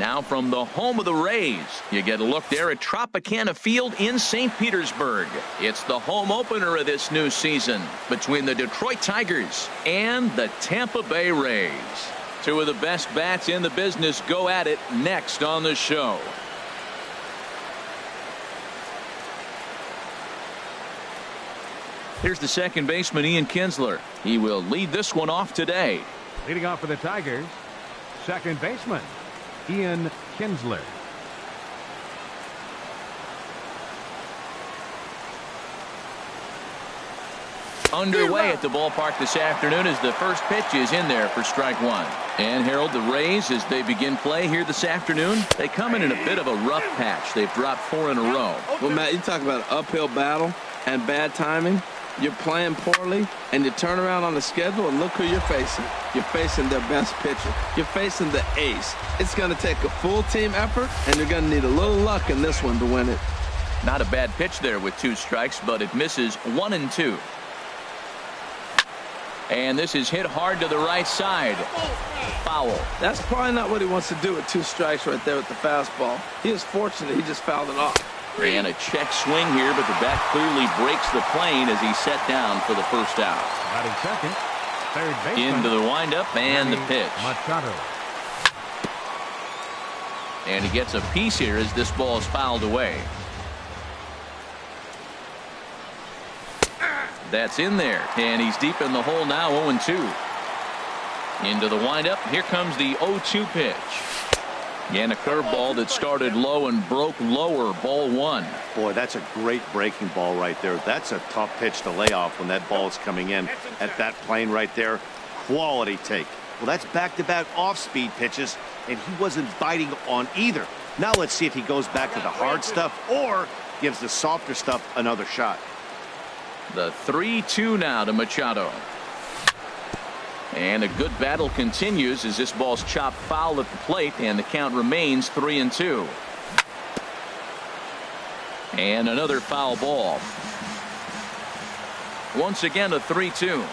Now from the home of the Rays, you get a look there at Tropicana Field in St. Petersburg. It's the home opener of this new season between the Detroit Tigers and the Tampa Bay Rays. Two of the best bats in the business go at it next on the show. Here's the second baseman, Ian Kinsler. He will lead this one off today. Leading off for the Tigers, second baseman, Ian Kinsler. Underway at the ballpark this afternoon as the first pitch is in there for strike one. And Harold, the Rays, as they begin play here this afternoon, they come in a bit of a rough patch. They've dropped 4 in a row. Well, Matt, you talk about an uphill battle and bad timing. You're playing poorly, and you turn around on the schedule, and look who you're facing. You're facing their best pitcher. You're facing the ace. It's going to take a full team effort, and you're going to need a little luck in this one to win it. Not a bad pitch there with 2 strikes, but it misses 1 and 2. And this is hit hard to the right side. Foul. That's probably not what he wants to do with 2 strikes right there with the fastball. He was fortunate he just fouled it off. And a check swing here, but the bat clearly breaks the plane as he's set down for the first out. Batting second, third baseman. Into the windup and the pitch. Machado. And he gets a piece here as this ball is fouled away. That's in there, and he's deep in the hole now, 0-2. Into the windup. Here comes the 0-2 pitch. And a curveball that started low and broke lower, ball 1. Boy, that's a great breaking ball right there. That's a tough pitch to lay off when that ball is coming in at that plane right there. Quality take. Well, that's back-to-back off-speed pitches, and he wasn't biting on either. Now let's see if he goes back to the hard stuff or gives the softer stuff another shot. The 3-2 now to Machado. And a good battle continues as this ball's chopped foul at the plate, and the count remains 3-2. And another foul ball. Once again a 3-2.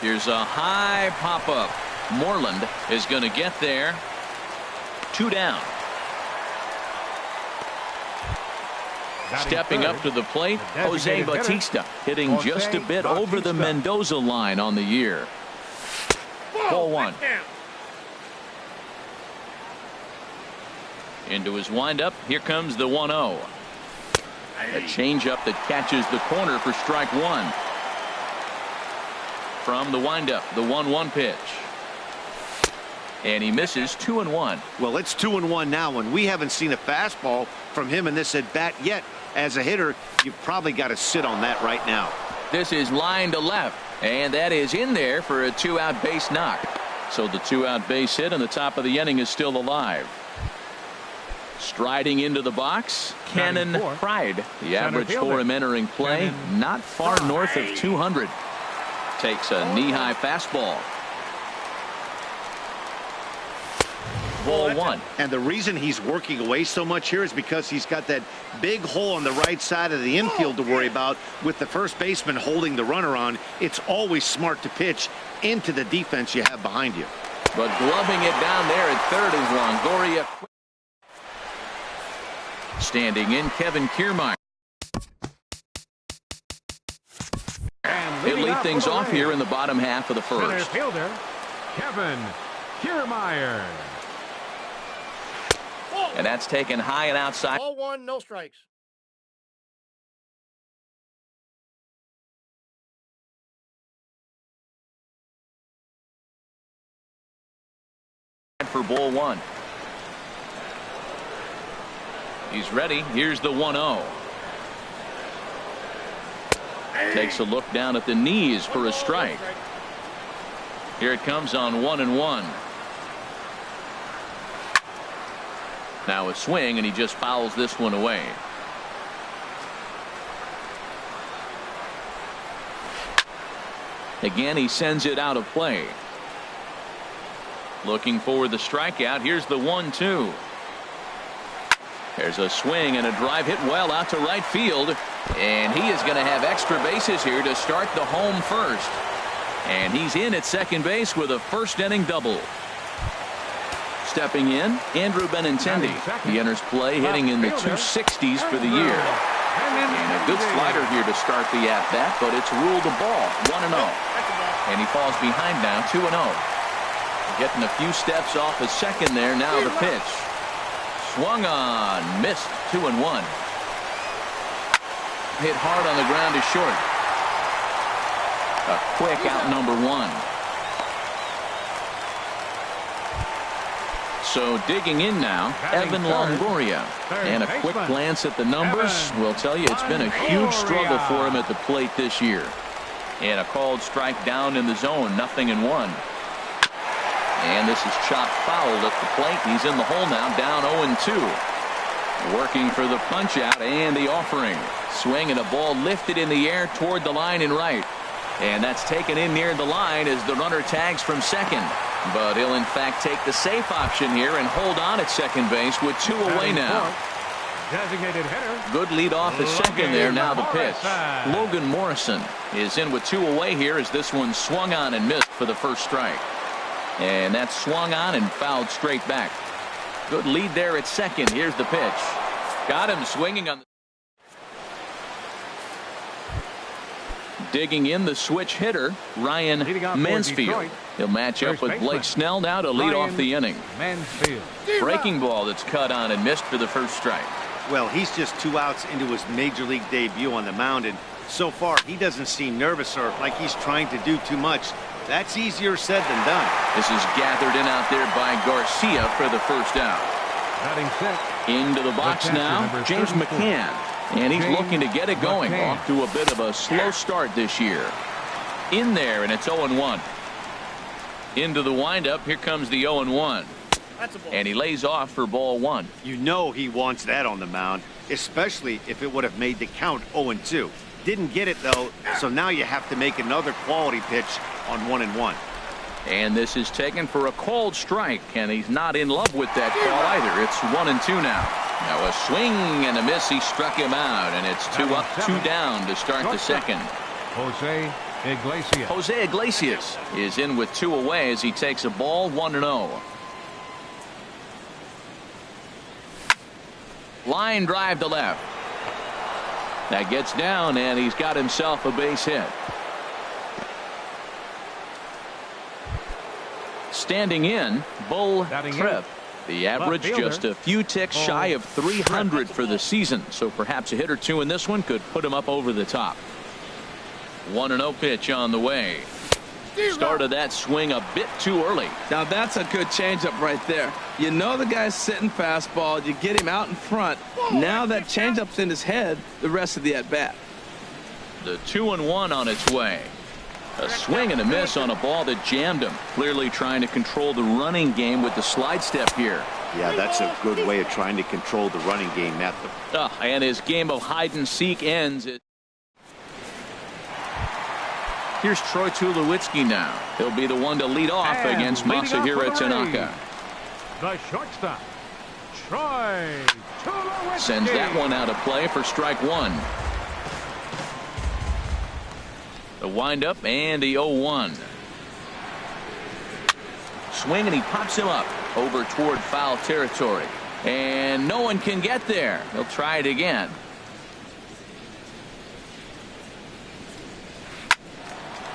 Here's a high pop-up. Moreland is going to get there. 2 down. Stepping up to the plate, Jose Bautista hitting just a bit over the Mendoza line on the year. Ball 1. Into his windup. Here comes the 1-0. A changeup that catches the corner for strike 1. From the windup, the 1-1 pitch. And he misses 2-1. Well, it's 2-1 now, and we haven't seen a fastball from him in this at bat yet. As a hitter, you've probably got to sit on that right now. This is line to left, and that is in there for a 2-out base knock. So the 2-out base hit, and the top of the inning is still alive. Striding into the box, Cannon Pride. The average for him entering play, not far north of 200. Takes a knee-high fastball. Ball 1. And the reason he's working away so much here is because he's got that big hole on the right side of the infield to worry about with the first baseman holding the runner on. It's always smart to pitch into the defense you have behind you. But gloving it down there at third is Longoria. Standing in, Kevin Kiermaier. He'll lead things off here in the bottom half of the first. Center fielder, Kevin Kiermaier. And that's taken high and outside. Ball 1, no strikes. For ball 1. He's ready. Here's the 1-0. Takes a look down at the knees for a strike. Here it comes on 1-1. Now a swing, and he just fouls this one away. Again, he sends it out of play. Looking for the strikeout. Here's the 1-2. There's a swing and a drive hit well out to right field. And he is going to have extra bases here to start the home first. And he's in at second base with a first inning double. Stepping in, Andrew Benintendi. He enters play hitting in the 260s for the year. And a good slider here to start the at-bat, but it's ruled a ball, 1-0. And he falls behind now, 2-0. Getting a few steps off a second there. Now the pitch. Swung on, missed, 2-1. Hit hard on the ground is short. A quick out, number 1. So digging in now, Evan Longoria. And a quick glance at the numbers will tell you it's been a huge struggle for him at the plate this year. And a called strike down in the zone, 0-1. And this is chopped foul at the plate. He's in the hole now, down 0-2. Working for the punch out and the offering. Swing and a ball lifted in the air toward the line and right. And that's taken in near the line as the runner tags from second. But he'll in fact take the safe option here and hold on at second base with 2 away now. Designated hitter. Good lead off at second there. Now the pitch. Logan Morrison is in with 2 away here as this one swung on and missed for the first strike. And that swung on and fouled straight back. Good lead there at second. Here's the pitch. Got him swinging on the. Digging in the switch hitter, Ryan Mansfield. He'll match up with Blake Snell now to lead off the inning. Mansfield. Breaking ball that's cut on and missed for the first strike. Well, he's just 2 outs into his major league debut on the mound, and so far he doesn't seem nervous or like he's trying to do too much. That's easier said than done. This is gathered in out there by Garcia for the first out. Batting set. Into the box now, James McCann. And he's looking to get it going. Off to a bit of a slow start this year. In there, and it's 0-1. Into the windup, here comes the 0-1. And he lays off for ball 1. You know he wants that on the mound, especially if it would have made the count 0-2. Didn't get it, though, so now you have to make another quality pitch on 1-1. And this is taken for a called strike, and he's not in love with that call either. It's 1-2 now. Now a swing and a miss. He struck him out, and it's 2 up, 2 down to start the second. Jose Iglesias is in with 2 away as he takes a ball, 1-0. Line drive to left. That gets down, and he's got himself a base hit. Standing in, Bull Tripp. The average just a few ticks shy of 300 for the season, so perhaps a hit or two in this one could put him up over the top. 1-0 pitch on the way. Started that swing a bit too early. Now that's a good changeup right there. You know the guy's sitting fastball. You get him out in front. Now that changeup's in his head the rest of the at-bat. The 2-1 on its way. A swing and a miss on a ball that jammed him. Clearly trying to control the running game with the slide step here. Yeah, that's a good way of trying to control the running game, Matthew. And his game of hide and seek ends. Here's Troy Tulowitzki now. He'll be the one to lead off against Masahiro Tanaka. The shortstop, Troy Tulowitzki. Sends that one out of play for strike 1. The windup and the 0-1. Swing and he pops him up over toward foul territory. And no one can get there. He'll try it again.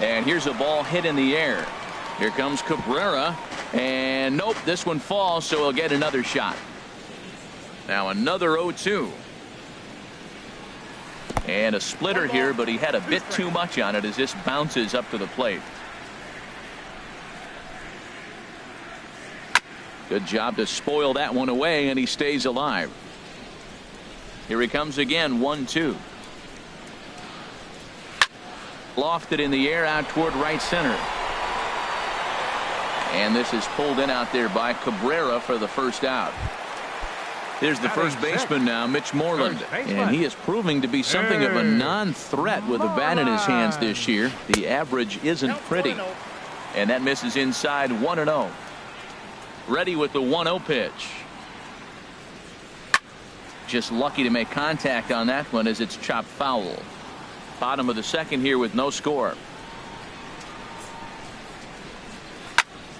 And here's a ball hit in the air. Here comes Cabrera. And nope, this one falls, so he'll get another shot. Now another 0-2. And a splitter here, but he had a bit too much on it as this bounces up to the plate. Good job to spoil that one away, and he stays alive. Here he comes again, 1-2. Lofted in the air out toward right center. And this is pulled in out there by Cabrera for the first out. Here's the first baseman now, Mitch Moreland, and he is proving to be something of a non-threat with a bat in his hands this year. The average isn't pretty, and that misses inside. 1-0. Ready with the 1-0 pitch. Just lucky to make contact on that one as it's chopped foul. Bottom of the second here with no score.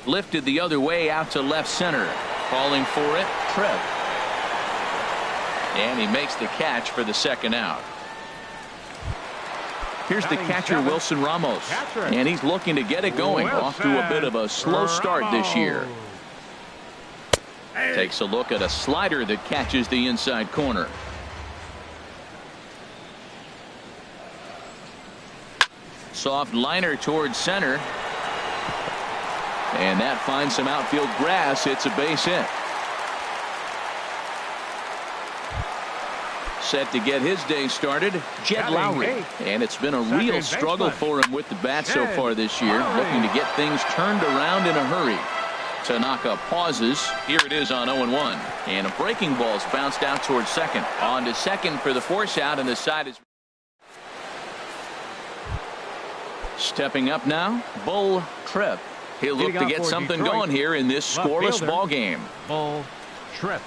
Lifted the other way out to left center. Calling for it, Trev. And he makes the catch for the second out. Here's the catcher, Wilson Ramos. And he's looking to get it going. Off to a bit of a slow start this year. Takes a look at a slider that catches the inside corner. Soft liner towards center. And that finds some outfield grass. It's a base hit. Set to get his day started, Jed Lowry. And it's been a real struggle for him with the bat so far this year, looking to get things turned around in a hurry. Tanaka pauses. Here it is on 0-1. And a breaking ball's bounced out towards second. On to second for the force out, and the side is... Stepping up now, Bull Tripp. He'll look to get something going here in this scoreless ball game. Bull Tripp.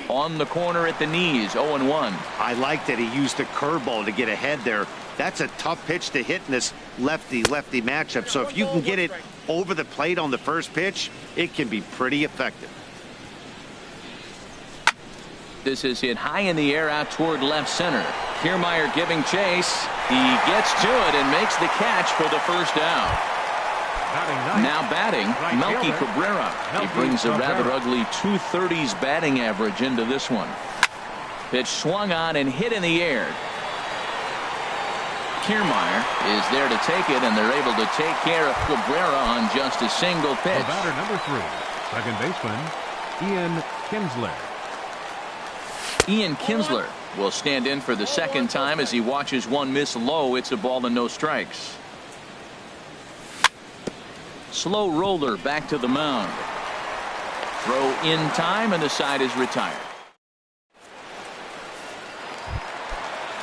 On the corner at the knees, 0-1. I like that he used a curveball to get ahead there. That's a tough pitch to hit in this lefty-lefty matchup. So if you can get it over the plate on the first pitch, it can be pretty effective. This is hit high in the air out toward left center. Kiermaier giving chase. He gets to it and makes the catch for the first out. Now batting, Melky Cabrera. He brings a rather ugly 230s batting average into this one. Pitch swung on and hit in the air. Kiermaier is there to take it, and they're able to take care of Cabrera on just a single pitch. The batter number 3, second baseman, Ian Kinsler. Ian Kinsler will stand in for the second time as he watches one miss low. It's a ball and no strikes. Slow roller back to the mound. Throw in time, and the side is retired.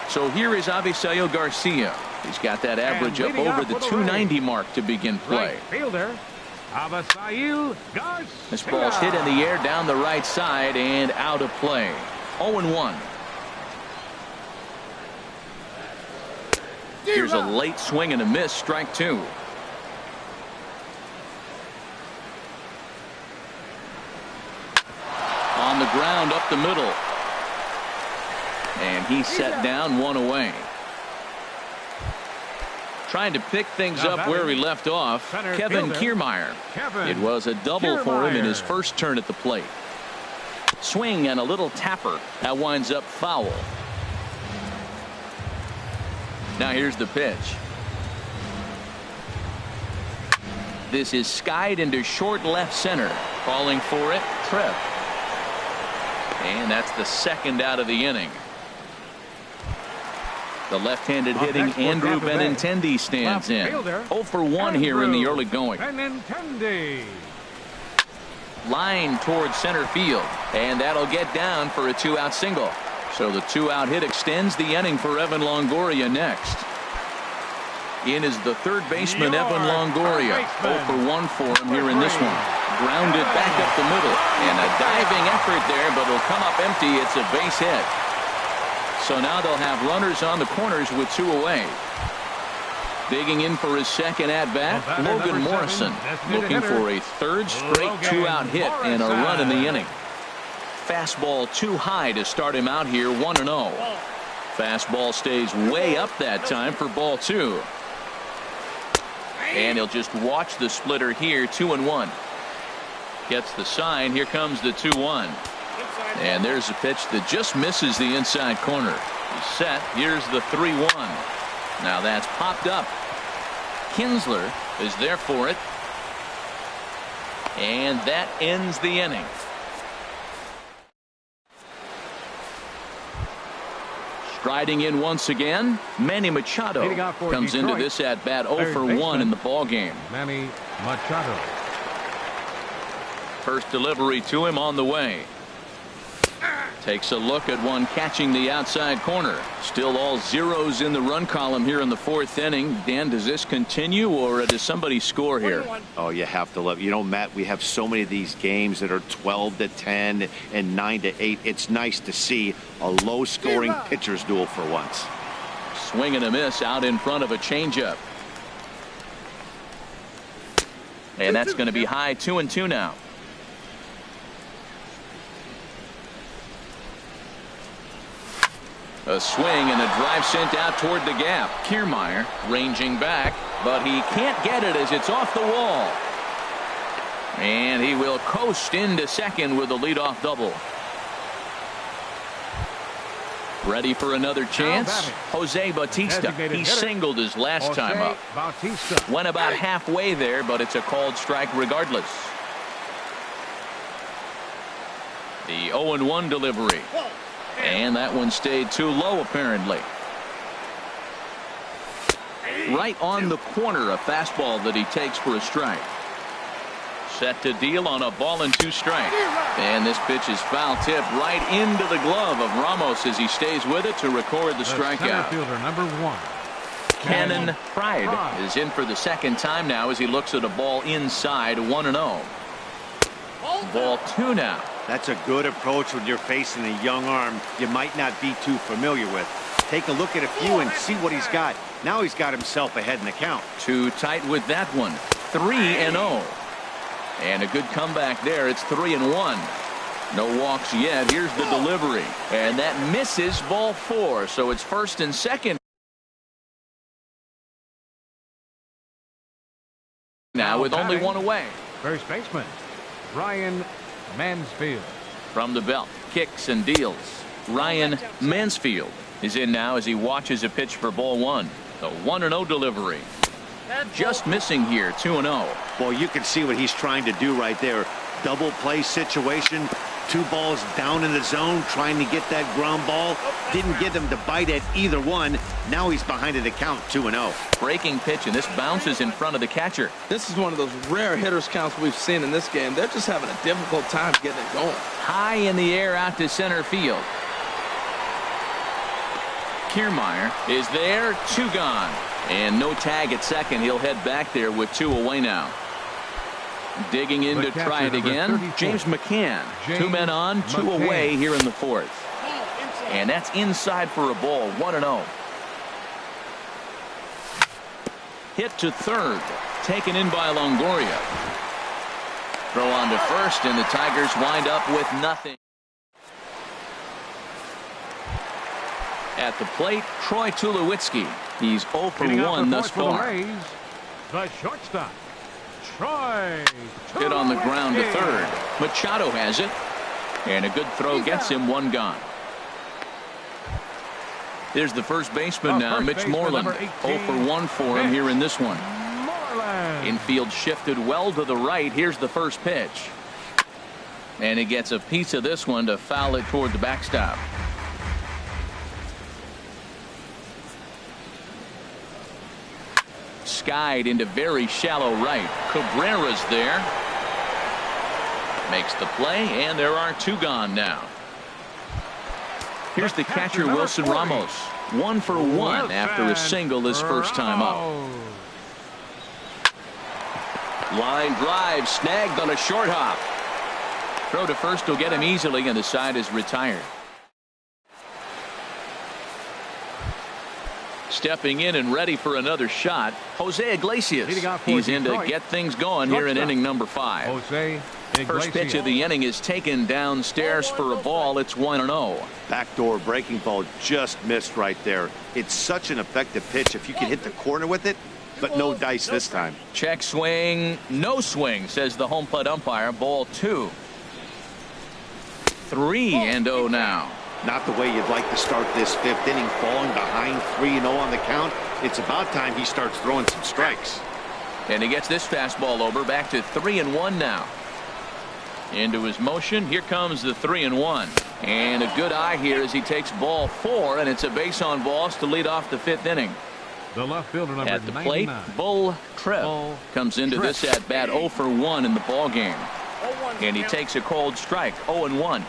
So here is Avisail Garcia. He's got that average up over the 290 mark to begin play. Right fielder, Avisail Garcia. This ball's hit in the air down the right side and out of play. 0-1. Here's a late swing and a miss, strike 2. On the ground up the middle. And he's set down, one away. Trying to pick things up where he left off, Kevin Kiermaier. It was a double for him in his first turn at the plate. Swing and a little tapper. That winds up foul. Now here's the pitch. This is skied into short left center. Calling for it, Trev. And that's the second out of the inning. The left-handed hitting Andrew Benintendi stands in. 0 for 1 here in the early going. Benintendi. Line towards center field, and that'll get down for a 2-out single. So the 2-out hit extends the inning for Evan Longoria next. In is the third baseman, Evan Longoria. 0 for 1 for him here in this one. Grounded back up the middle, and a diving effort there, but it'll come up empty. It's a base hit. So now they'll have runners on the corners with 2 away. Digging in for his second at-bat, Logan Morrison, looking for a third straight 2-out hit and a run in the inning. Fastball too high to start him out here, 1-0. Fastball stays way up that time for ball 2. And he'll just watch the splitter here, 2-1. Gets the sign. Here comes the 2-1. And there's a pitch that just misses the inside corner. He's set. Here's the 3-1. Now that's popped up. Kinsler is there for it. And that ends the inning. Striding in once again, Manny Machado comes into this at bat 0 for 1 in the ball game. Manny Machado. First delivery to him on the way. Takes a look at one catching the outside corner. Still all zeros in the run column here in the 4th inning. Dan, does this continue, or does somebody score here? Oh, you have to love. You know, Matt, we have so many of these games that are 12-10 and 9-8. It's nice to see a low-scoring pitcher's duel for once. Swing and a miss out in front of a changeup. And that's going to be high, 2-2 now. A swing and a drive sent out toward the gap. Kiermaier ranging back, but he can't get it as it's off the wall. And he will coast into second with a leadoff double. Ready for another chance? Jose Bautista. He singled his last time up. Went about halfway there, but it's a called strike regardless. The 0-1 delivery. And that one stayed too low, apparently. Right on the corner, a fastball that he takes for a strike. Set to deal on a ball and 2 strikes. And this pitch is foul tip right into the glove of Ramos as he stays with it to record the strikeout. Fielder number 1. Cannon Pride is in for the second time now as he looks at a ball inside 1-0. Ball 2 now. That's a good approach when you're facing a young arm you might not be too familiar with. Take a look at a few and see what he's got. Now he's got himself ahead in the count. Too tight with that one. 3-0. And a good comeback there. It's 3-1. No walks yet. Here's the delivery. And that misses, ball 4. So it's first and second. Now with only one away. First baseman, Ryan Mansfield. From the belt, kicks and deals. Ryan Mansfield is in now as he watches a pitch for ball 1. The 1-0 delivery. Just missing here, 2-0. Well, you can see what he's trying to do right there. Double play situation. 2 balls down in the zone, trying to get that ground ball. Didn't get him to bite at either one. Now he's behind at the count, 2-0. Breaking pitch, and this bounces in front of the catcher. This is one of those rare hitters counts we've seen in this game. They're just having a difficult time getting it going. High in the air out to center field. Kiermaier is there, 2 gone. And no tag at second. He'll head back there with 2 away now. Digging in to try it again. James McCann. 2 men on, 2 away here in the 4th. And that's inside for a ball. 1-0. Hit to third. Taken in by Longoria. Throw on to first, and the Tigers wind up with nothing. At the plate, Troy Tulowitzki. He's 0 for 1 thus far. The shortstop, Troy. Hit on the ground to third. Machado has it. And a good throw gets him 1 gone. There's the first baseman now, Mitch Moreland. 0 for 1 for him here in this one. Infield shifted well to the right. Here's the first pitch. And he gets a piece of this one to foul it toward the backstop. Skied into very shallow right. Cabrera's there. Makes the play, and there are 2 gone now. Here's the catcher, Wilson Ramos. 1 for 1 after a single his first time up. Line drive snagged on a short hop. Throw to first will get him easily, and the side is retired. Stepping in and ready for another shot, Jose Iglesias. He's in to get things going here in inning number 5. Jose Iglesias. First pitch of the inning is taken downstairs for a ball. It's 1-0. Backdoor breaking ball just missed right there. It's such an effective pitch if you can hit the corner with it, but no dice this time. Check swing, no swing, says the home plate umpire. Ball 2. 3-0 now. Not the way you'd like to start this 5th inning, falling behind 3-0 on the count. It's about time he starts throwing some strikes. And he gets this fastball over, back to 3-1 now. Into his motion, here comes the 3-1. And a good eye here as he takes ball 4, and it's a base on balls to lead off the 5th inning. The left fielder number at the plate, 99. Bull Trev comes into this at bat 0 for 1 in the ball game. And he takes a cold strike, 0-1.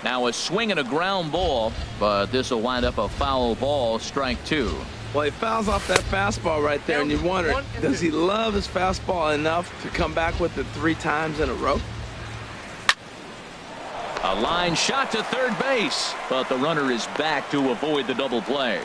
Now a swing and a ground ball, but this will wind up a foul ball, strike 2. Well, he fouls off that fastball right there, and you wonder, does he love his fastball enough to come back with it 3 times in a row? A line shot to third base, but the runner is back to avoid the double play.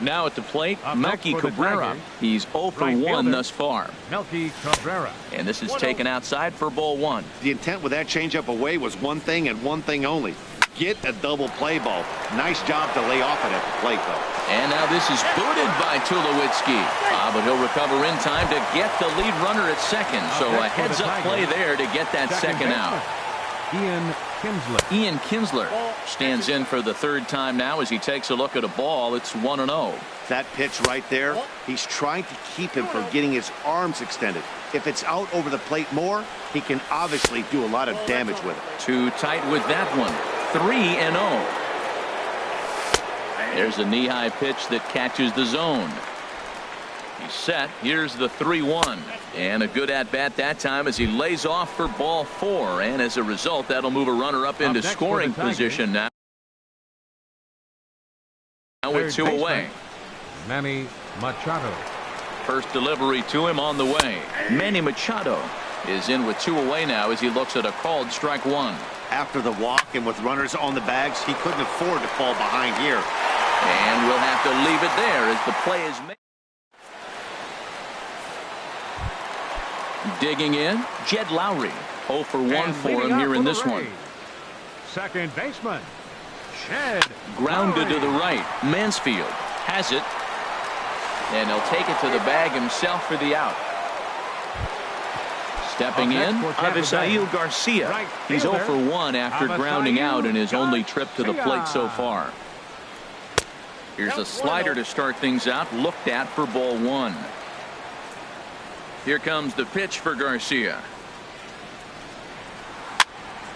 Now at the plate, Melky Cabrera. He's 0 for 1 thus far. Melky Cabrera. And this is taken outside for ball 1. The intent with that changeup away was one thing and one thing only. Get a double play ball. Nice job to lay off it at the plate, though. And now this is booted by Tulowitzki. But he'll recover in time to get the lead runner at second. So a heads-up play there to get that second out. Ian Kinsler stands in for the third time now as he takes a look at a ball. It's 1-0. That pitch right there, he's trying to keep him from getting his arms extended. If it's out over the plate more, he can obviously do a lot of damage with it. Too tight with that one. 3-0. There's a knee-high pitch that catches the zone. He's set. Here's the 3-1. And a good at-bat that time as he lays off for ball 4. And as a result, that'll move a runner up into scoring position now. Now with 2 away. Manny Machado. First delivery to him on the way. Manny Machado is in with 2 away now as he looks at a called strike 1. After the walk and with runners on the bags, he couldn't afford to fall behind here. And we'll have to leave it there as the play is made. Digging in, Jed Lowry. 0 for 1 for him here in this one. Second baseman, Jed. Grounded to the right. Mansfield has it. And he'll take it to the bag himself for the out. Stepping in, Avisail Garcia. He's 0 for 1 after grounding out in his only trip to the plate so far. Here's a slider to start things out, looked at for ball 1. Here comes the pitch for Garcia.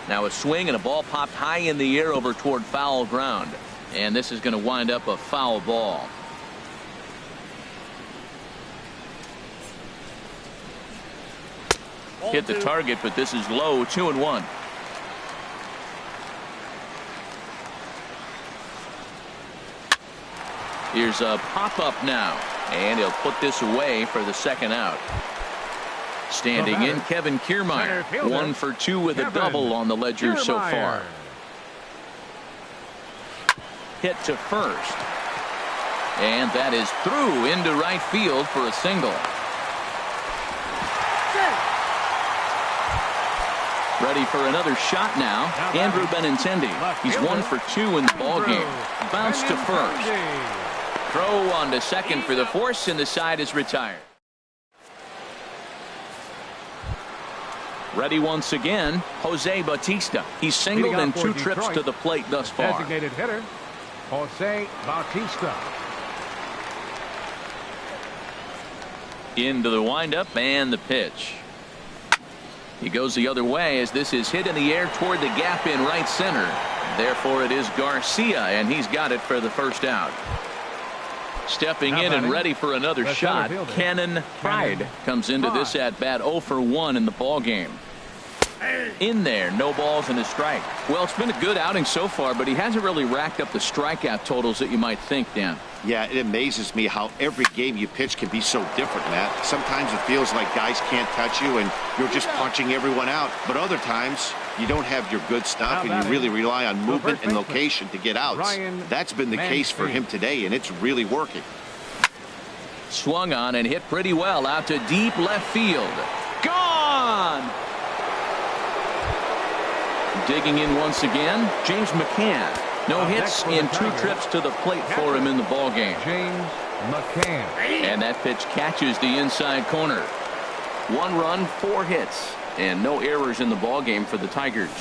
Now a swing and a ball popped high in the air over toward foul ground. And this is going to wind up a foul ball. Hit the target, but this is low. 2-1. Here's a pop-up now, and he'll put this away for the second out. Standing in, Kevin Kiermaier. 1 for 2 with a double on the ledger so far. Hit to first. And that is through into right field for a single. Ready for another shot now. Andrew Benintendi. He's 1 for 2 in the ballgame. Bounce to first. Throw on to second for the force, and the side is retired. Ready once again, Jose Bautista. He's singled in 2 trips to the plate thus far. Designated hitter, Jose Bautista. Into the windup and the pitch. He goes the other way as this is hit in the air toward the gap in right center. Therefore, it is Garcia, and he's got it for the first out. Stepping in and ready for another shot, Cannon Pride comes into this at-bat 0 for 1 in the ballgame. In there, no balls and a strike. Well, it's been a good outing so far, but he hasn't really racked up the strikeout totals that you might think, Dan. Yeah, it amazes me how every game you pitch can be so different, Matt. Sometimes it feels like guys can't touch you and you're just punching everyone out. But other times, you don't have your good stuff and you really rely on movement and location to get outs. That's been the case for him today, and it's really working. Swung on and hit pretty well out to deep left field. Gone! Digging in once again, James McCann. No hits in 2 trips to the plate for him in the ballgame. James McCann. And that pitch catches the inside corner. 1 run, 4 hits, and no errors in the ballgame for the Tigers.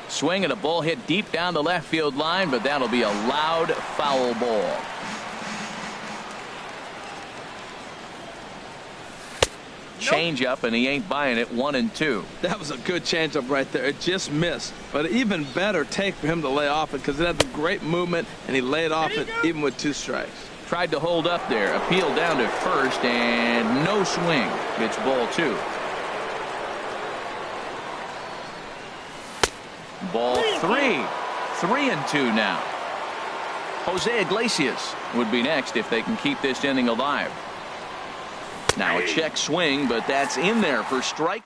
Swing and a ball hit deep down the left field line, but that'll be a loud foul ball. Change-up, and he ain't buying it. 1-2. That was a good change-up right there. It just missed. But an even better take for him to lay off it because it had the great movement, and he laid off it even with 2 strikes. Tried to hold up there. Appeal down to first, and no swing. It's ball 2. Ball 3. 3-2 now. Jose Iglesias would be next if they can keep this inning alive. Now a check swing, but that's in there for strike.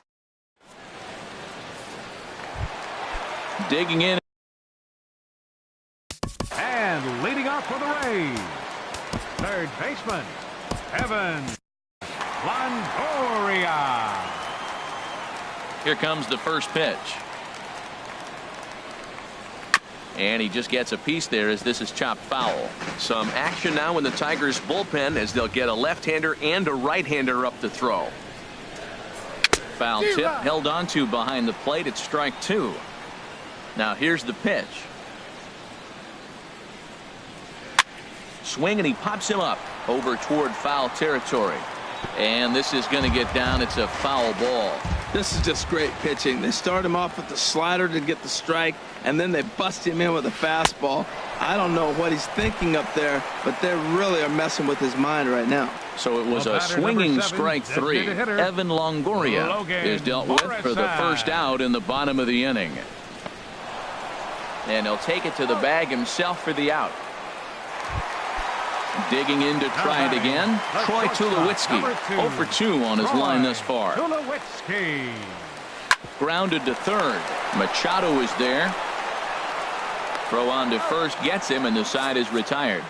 Digging in. And leading off for the Rays, third baseman, Evan Longoria. Here comes the first pitch. And he just gets a piece there as this is chopped foul. Some action now in the Tigers bullpen as they'll get a left-hander and a right-hander up to throw. Foul tip held onto behind the plate. It's strike 2. Now here's the pitch. Swing, and he pops him up over toward foul territory. And this is going to get down. It's a foul ball. This is just great pitching. They start him off with the slider to get the strike, and then they bust him in with a fastball. I don't know what he's thinking up there, but they really are messing with his mind right now. So it was a swinging strike 3. Evan Longoria is dealt with for the first out in the bottom of the inning. And he'll take it to the bag himself for the out. Digging in to try it again, Troy Tulowitzki, 0 for 2 on his line thus far. Grounded to third. Machado is there. Throw on to first gets him, and the side is retired.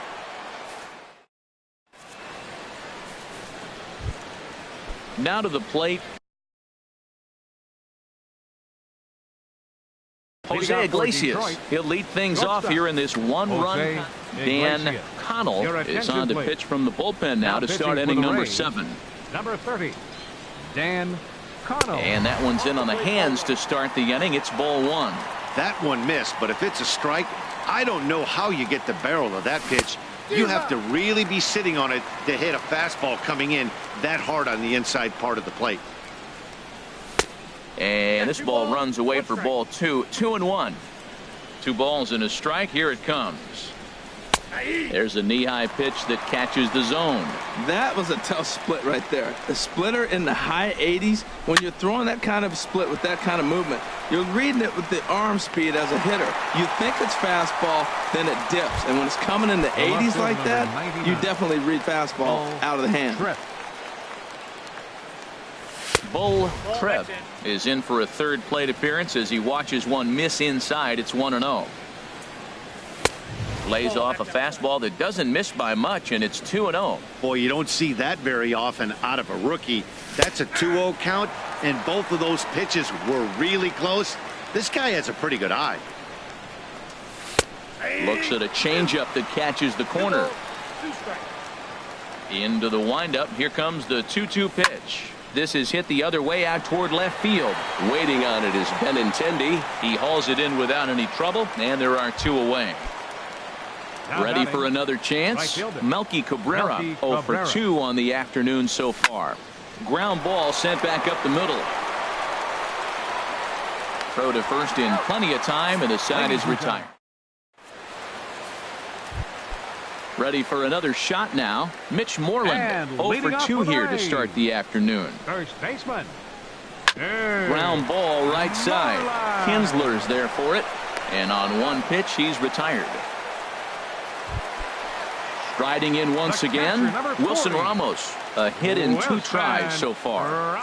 Now to the plate, Jose Iglesias. He'll lead things off here in this one-run. Dan Connell is on the pitch from the bullpen now to start inning number 7. Number 30, Dan Connell. And that one's in on the hands to start the inning. It's ball 1. That one missed, but if it's a strike, I don't know how you get the barrel of that pitch. You have to really be sitting on it to hit a fastball coming in that hard on the inside part of the plate. And this ball runs away for ball 2. 2-1. 2 balls and a strike. Here it comes. There's a knee-high pitch that catches the zone. That was a tough split right there. The splitter in the high 80s. When you're throwing that kind of split with that kind of movement, you're reading it with the arm speed as a hitter. You think it's fastball, then it dips. And when it's coming in the 80s like that, you definitely read fastball out of the hand. Bull Tripp is in for a third plate appearance as he watches one miss inside. It's 1-0. Lays off a fastball that doesn't miss by much, and it's 2-0. Boy, you don't see that very often out of a rookie. That's a 2-0 count, and both of those pitches were really close. This guy has a pretty good eye. Looks at a changeup that catches the corner. Into the windup. Here comes the 2-2 pitch. This is hit the other way out toward left field. Waiting on it is Benintendi. He hauls it in without any trouble, and there are 2 away. Ready for another chance? Melky Cabrera, 0 for 2 on the afternoon so far. Ground ball sent back up the middle. Throw to first in plenty of time, and the side is retired. Ready for another shot now. Mitch Moreland, 0 for 2 here to start the afternoon. First baseman. Ground ball right side. Kinsler's there for it. And on one pitch, he's retired. Striding in once again, Wilson Ramos. A hit in 2 tries so far.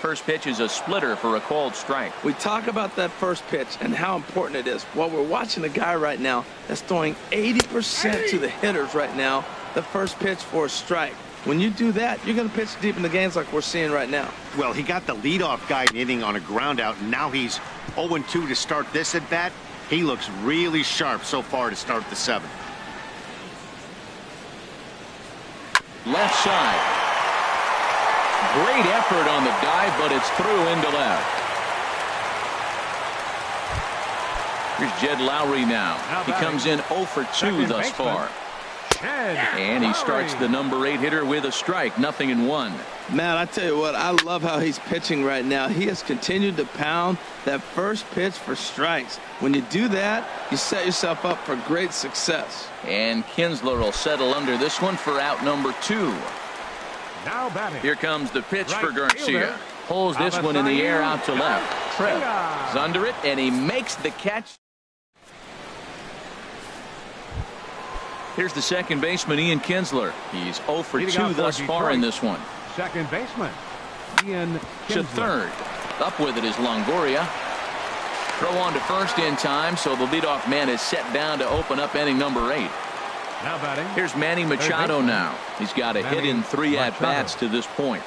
First pitch is a splitter for a called strike. We talk about that first pitch and how important it is. Well, we're watching a guy right now that's throwing 80% to the hitters right now, the first pitch for a strike. When you do that, you're going to pitch deep in the games like we're seeing right now. Well, he got the leadoff guy inning on a ground out, and now he's 0-2 to start this at bat. He looks really sharp so far to start the 7th. Left side. Great effort on the dive, but it's through into left. Here's Jed Lowry now. He comes in 0 for 2 thus far. And he starts the number 8 hitter with a strike. 0-1. Man, I tell you what, I love how he's pitching right now. He has continued to pound that first pitch for strikes. When you do that, you set yourself up for great success. And Kinsler will settle under this one for out number 2. Now batting. Here comes the pitch for Garcia. Pulls this one in the air out to left. Tripp is under it, and he makes the catch. Here's the second baseman, Ian Kinsler. He's 0 for 2 thus far in this one. Second baseman, Ian Kinsler. To third. Up with it is Longoria. Throw on to first in time, so the leadoff man is set down to open up inning number 8. Now batting. Here's Manny Machado now. He's got a hit in 3 at-bats to this point.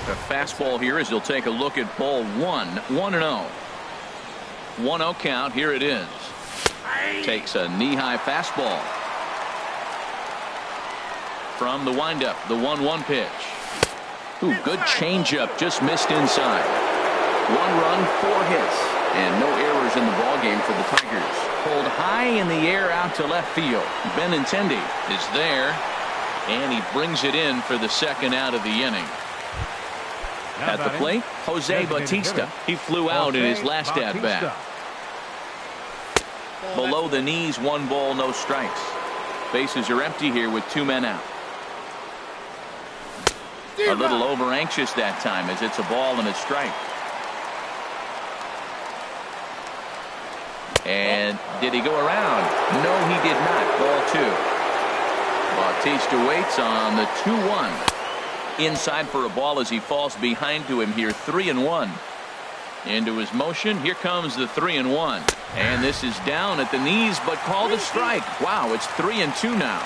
The fastball here as he'll take a look at ball 1. 1-0. 1-0 count. Here it is. Takes a knee-high fastball. From the windup, the 1-1 pitch. Ooh, good changeup, just missed inside. 1 run, 4 hits, and no errors in the ballgame for the Tigers. Pulled high in the air out to left field. Benintendi is there, and he brings it in for the second out of the inning. At the plate, Jose Bautista. He flew out in his last at-bat. Below the knees, 1 ball, no strikes. Bases are empty here with 2 men out. A little over anxious that time as it's a ball and a strike. And did he go around? No, he did not. Ball 2. Bautista waits on the 2-1. Inside for a ball as he falls behind to him here. 3-1. Into his motion. Here comes the 3-1. And this is down at the knees, but called a strike. Wow, it's 3-2 now.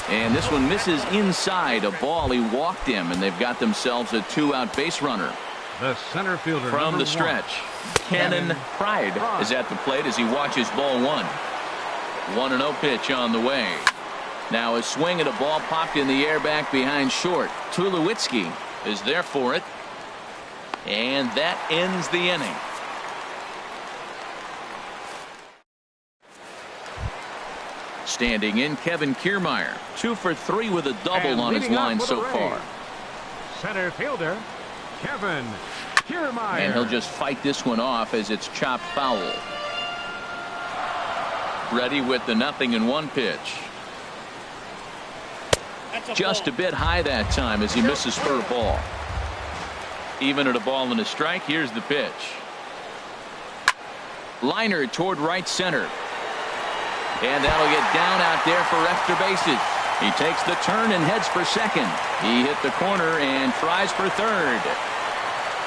And this one misses inside. A ball. He walked him, and they've got themselves a 2-out base runner. The center fielder from the stretch. Cannon Pride is at the plate as he watches ball 1. 1-0 pitch on the way. Now a swing at a ball popped in the air back behind short. Tulowitzki is there for it. And that ends the inning. Standing in, Kevin Kiermaier. 2 for 3 with a double on his line so far. Center fielder, Kevin Kiermaier. And he'll just fight this one off as it's chopped foul. Ready with the 0-1 pitch. Just a bit high that time as he misses for a ball. Even at a ball and a strike. Here's the pitch. Liner toward right center. And that'll get down out there for extra bases. He takes the turn and heads for second. He hit the corner and tries for third.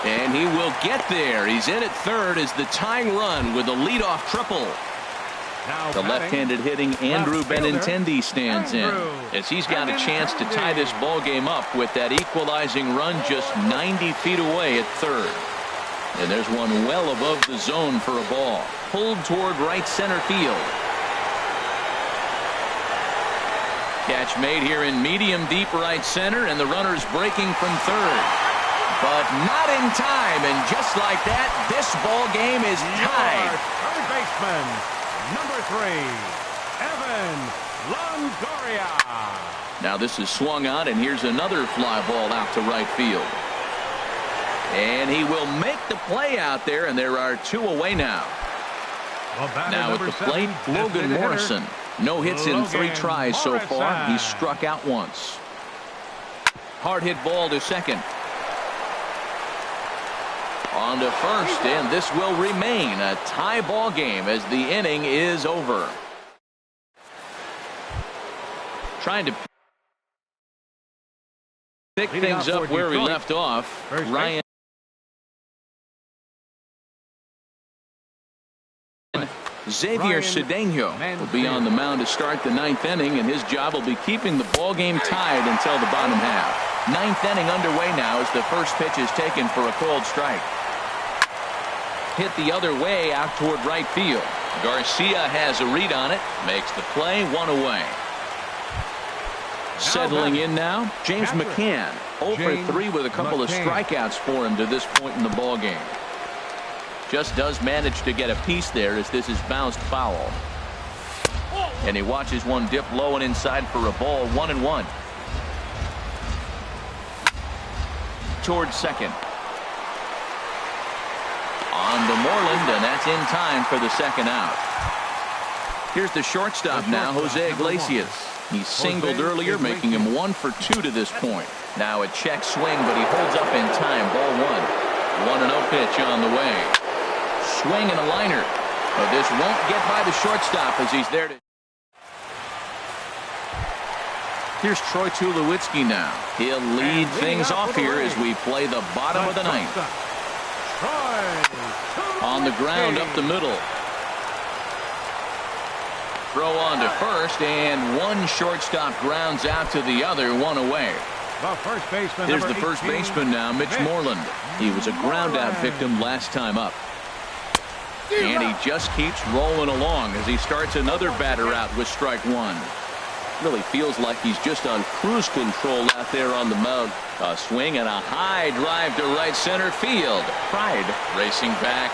And he will get there. He's in at third as the tying run with a leadoff triple. Now the left-handed hitting Andrew Benintendi stands in as he's got a chance to tie this ball game up with that equalizing run just 90 feet away at third. And there's one well above the zone for a ball. Pulled toward right center field. Catch made here in medium deep right center, and the runner's breaking from third. But not in time, and just like that, this ball game is tied. Third baseman, number 3, Evan Longoria. Now this is swung on, and here's another fly ball out to right field. And he will make the play out there, and there are 2 away now. Now at the plate, Logan Morrison. No hits in 3 tries so far. He struck out once. Hard hit ball to second. On to first, and this will remain a tie ball game as the inning is over. Trying to pick things up where we left off. Ryan Xavier Cedeno will be on the mound to start the 9th inning, and his job will be keeping the ball game tied until the bottom half. 9th inning underway now as the first pitch is taken for a called strike. Hit the other way out toward right field. Garcia has a read on it, makes the play, 1 away. Settling in now, James McCann, 0 for 3 with a couple of strikeouts for him to this point in the ball game. Just does manage to get a piece there as this is bounced foul. And he watches one dip low and inside for a ball. 1-1. Towards second. On to Moreland, and that's in time for the second out. Here's the shortstop now, Jose Iglesias. He singled earlier, making him 1 for 2 to this point. Now a check swing, but he holds up in time. Ball 1. 1-0 pitch on the way. Swing and a liner, but this won't get by the shortstop as he's there to. Here's Troy Tulowitzki now. He'll lead things off here as we play the bottom of the 9th. On the ground up the middle. Throw on to first, and one shortstop grounds out to the other, 1 away. The first baseman. Here's the number first 18, baseman now, Mitch Moreland. He was a ground-out victim last time up. And he just keeps rolling along as he starts another batter out with strike one. Really feels like he's just on cruise control out there on the mound. A swing and a high drive to right center field. Pride racing back.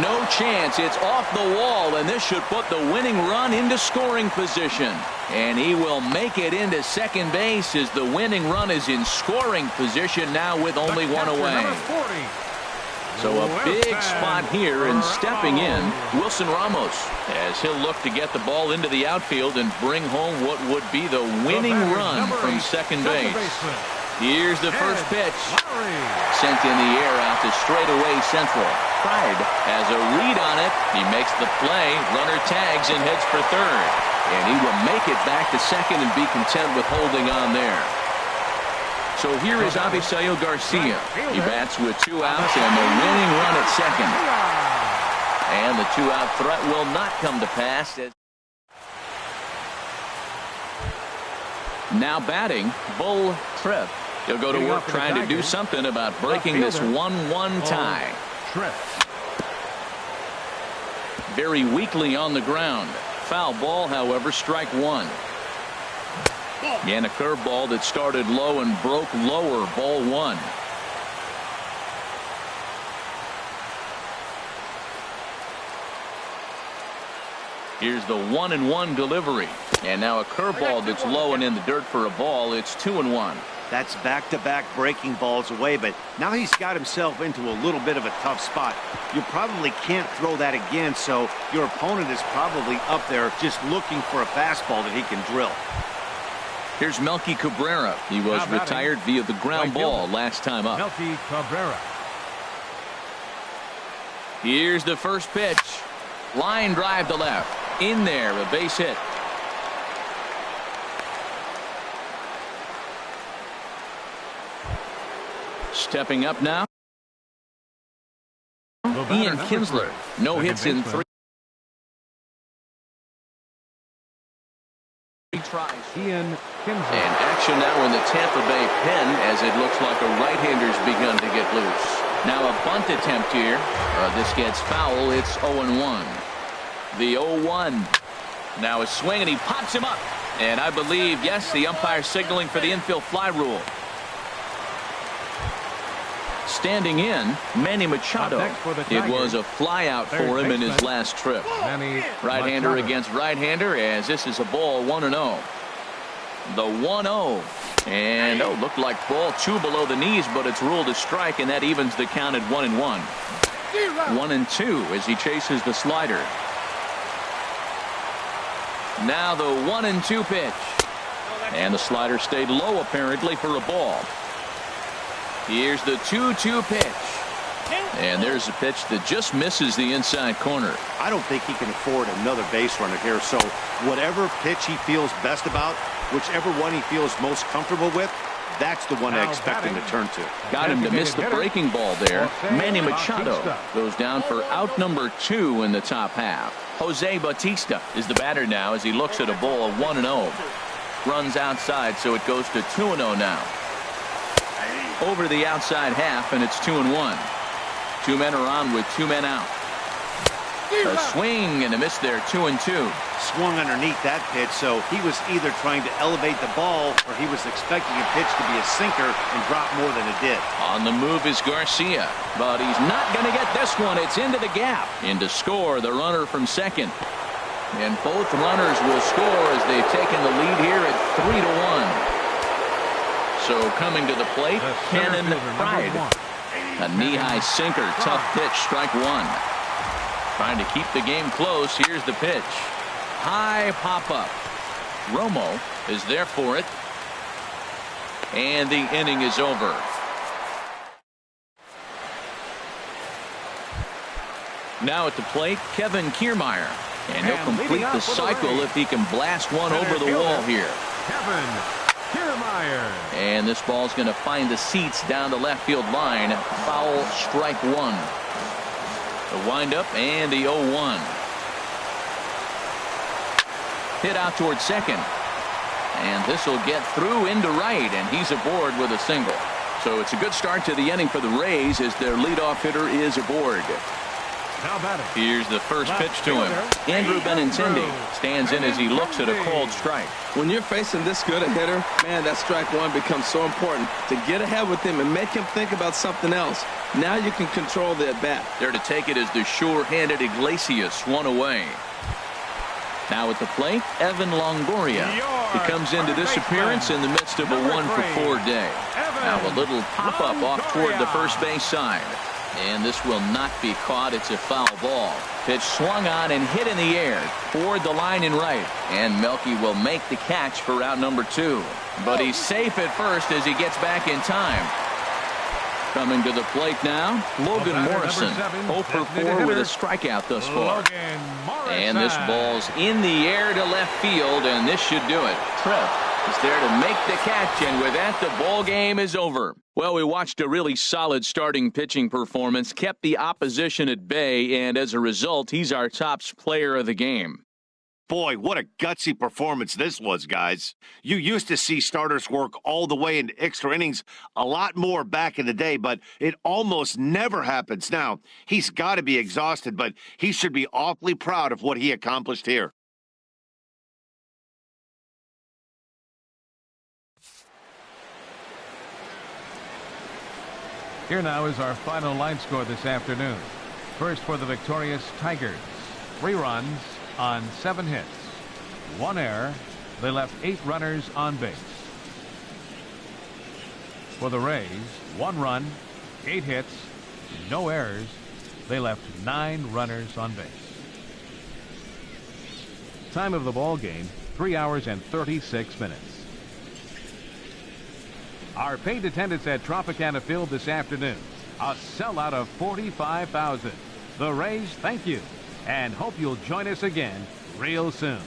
No chance. It's off the wall, and this should put the winning run into scoring position. And he will make it into second base as the winning run is in scoring position now with only one away. So a big spot here, and stepping in, Wilson Ramos, as he'll look to get the ball into the outfield and bring home what would be the winning run from second base. Here's the first pitch. Sent in the air out to straightaway central. Pride has a read on it. He makes the play. Runner tags and heads for third. And he will make it back to second and be content with holding on there. So here is Avisail Garcia. He bats with 2 outs and the winning run at second. And the 2-out threat will not come to pass. Now batting, Bull Tripp. He'll go to work trying to do something about breaking this 1-1 tie. Very weakly on the ground. Foul ball, however, strike one. And a curveball that started low and broke lower, ball one. Here's the 1-1 delivery. And now a curveball that's low and in the dirt for a ball. It's 2-1. That's back-to-back breaking balls away, but now he's got himself into a little bit of a tough spot. You probably can't throw that again, so your opponent is probably up there just looking for a fastball that he can drill. Here's Melky Cabrera. He was retired via the ground ball last time up. Melky Cabrera. Here's the first pitch. Line drive to left. In there, a base hit. Stepping up now, Ian Kinsler. No hits in 3 tries. Ian Kinsler. And action now in the Tampa Bay pen as it looks like a right-hander's begun to get loose. Now a bunt attempt here. This gets foul. It's 0-1. The 0-1. Now a swing, and he pops him up. And I believe, yes, the umpire signaling for the infield fly rule. Standing in, Manny Machado. It was a fly out for him in his last trip. Right-hander against right-hander, as this is a ball 1-0. The 1-0. And, looked like ball 2 below the knees, but it's ruled a strike, and that evens the count at 1-1. 1-2 as he chases the slider. Now the 1-2 pitch. And the slider stayed low, apparently, for a ball. Here's the 2-2 pitch. And there's a pitch that just misses the inside corner. I don't think he can afford another base runner here, so whatever pitch he feels best about, whichever one he feels most comfortable with, that's the one I expect him to turn to. Got him to miss the breaking ball there. Manny Machado goes down for out number 2 in the top half. Jose Bautista is the batter now as he looks at a ball 1-0. Runs outside, so it goes to 2-0 now. Over the outside half, and it's 2-1. 2 men are on with 2 men out. A swing and a miss there, 2-2. Swung underneath that pitch, so he was either trying to elevate the ball or he was expecting a pitch to be a sinker and drop more than it did. On the move is Garcia, but he's not going to get this one. It's into the gap. In to score, the runner from second. And both runners will score as they've taken the lead here at 3-1. So coming to the plate, Cannon Pride. A knee-high sinker, tough pitch, strike one. Trying to keep the game close. Here's the pitch. High pop-up. Romo is there for it. And the inning is over. Now at the plate, Kevin Kiermaier. And he'll complete the cycle if he can blast one over the wall here. Kevin Kiermaier. And this ball's going to find the seats down the left field line. Foul, strike one. The windup and the 0-1. Hit out towards second. And this will get through into right, and he's aboard with a single. So it's a good start to the inning for the Rays as their leadoff hitter is aboard. Now batting. Here's the first pitch to him. Andrew Benintendi stands in as he looks at a called strike. When you're facing this good a hitter, man, that strike one becomes so important to get ahead with him and make him think about something else. Now you can control the at-bat. There to take it is the sure-handed Iglesias, one away. Now at the plate, Evan Longoria. He comes into this appearance in the midst of a 1-for-4 day. Now a little pop-up off toward the first base side. And this will not be caught. It's a foul ball. Pitch swung on and hit in the air toward the line and right. And Melky will make the catch for out number 2. But he's safe at first as he gets back in time. Coming to the plate now, Logan Morrison. 0 for 4 with a strikeout thus far. And this ball's in the air to left field, and this should do it. Trev is there to make the catch, and with that, the ball game is over. Well, we watched a really solid starting pitching performance, kept the opposition at bay, and as a result, he's our top player of the game. Boy, what a gutsy performance this was, guys. You used to see starters work all the way into extra innings a lot more back in the day, but it almost never happens now. He's got to be exhausted, but he should be awfully proud of what he accomplished here. Here now is our final line score this afternoon. First for the victorious Tigers. 3 runs on 7 hits. 1 error. They left 8 runners on base. For the Rays, 1 run, 8 hits, no errors. They left 9 runners on base. Time of the ball game, 3 hours and 36 minutes. Our paid attendance at Tropicana Field this afternoon, a sellout of 45,000. The Rays thank you and hope you'll join us again real soon.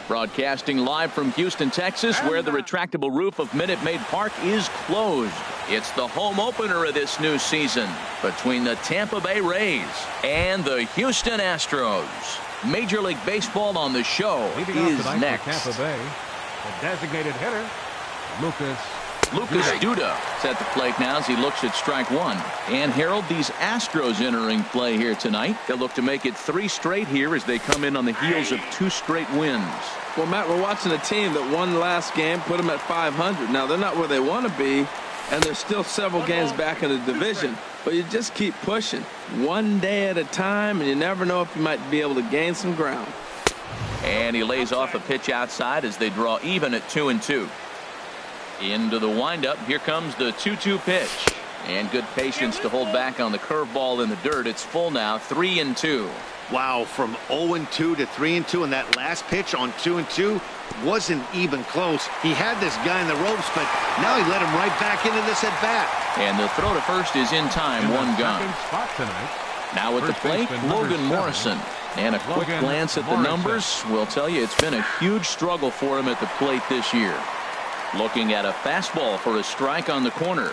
Broadcasting live from Houston, Texas, where the retractable roof of Minute Maid Park is closed. It's the home opener of this new season between the Tampa Bay Rays and the Houston Astros. Major League Baseball on the show is next. Tampa Bay, the designated hitter, Lucas Duda is at the plate now as he looks at strike one. And Harold, these Astros entering play here tonight. They'll look to make it 3 straight here as they come in on the heels of 2 straight wins. Well, Matt, we're watching a team that won last game, put them at 500. Now, they're not where they want to be, and they're still several games back in the division. But you just keep pushing one day at a time, and you never know if you might be able to gain some ground. And he lays off a pitch outside as they draw even at 2-2. Into the windup. Here comes the 2-2 pitch. And good patience to hold back on the curveball in the dirt. It's full now, 3-2. Wow, from 0-2 to 3-2, and that last pitch on 2-2 wasn't even close. He had this guy in the ropes, but now he let him right back into this at bat. And the throw to first is in time, one gone. Now at the plate, Logan Morrison. And a quick glance at the numbers will tell you it's been a huge struggle for him at the plate this year. Looking at a fastball for a strike on the corner.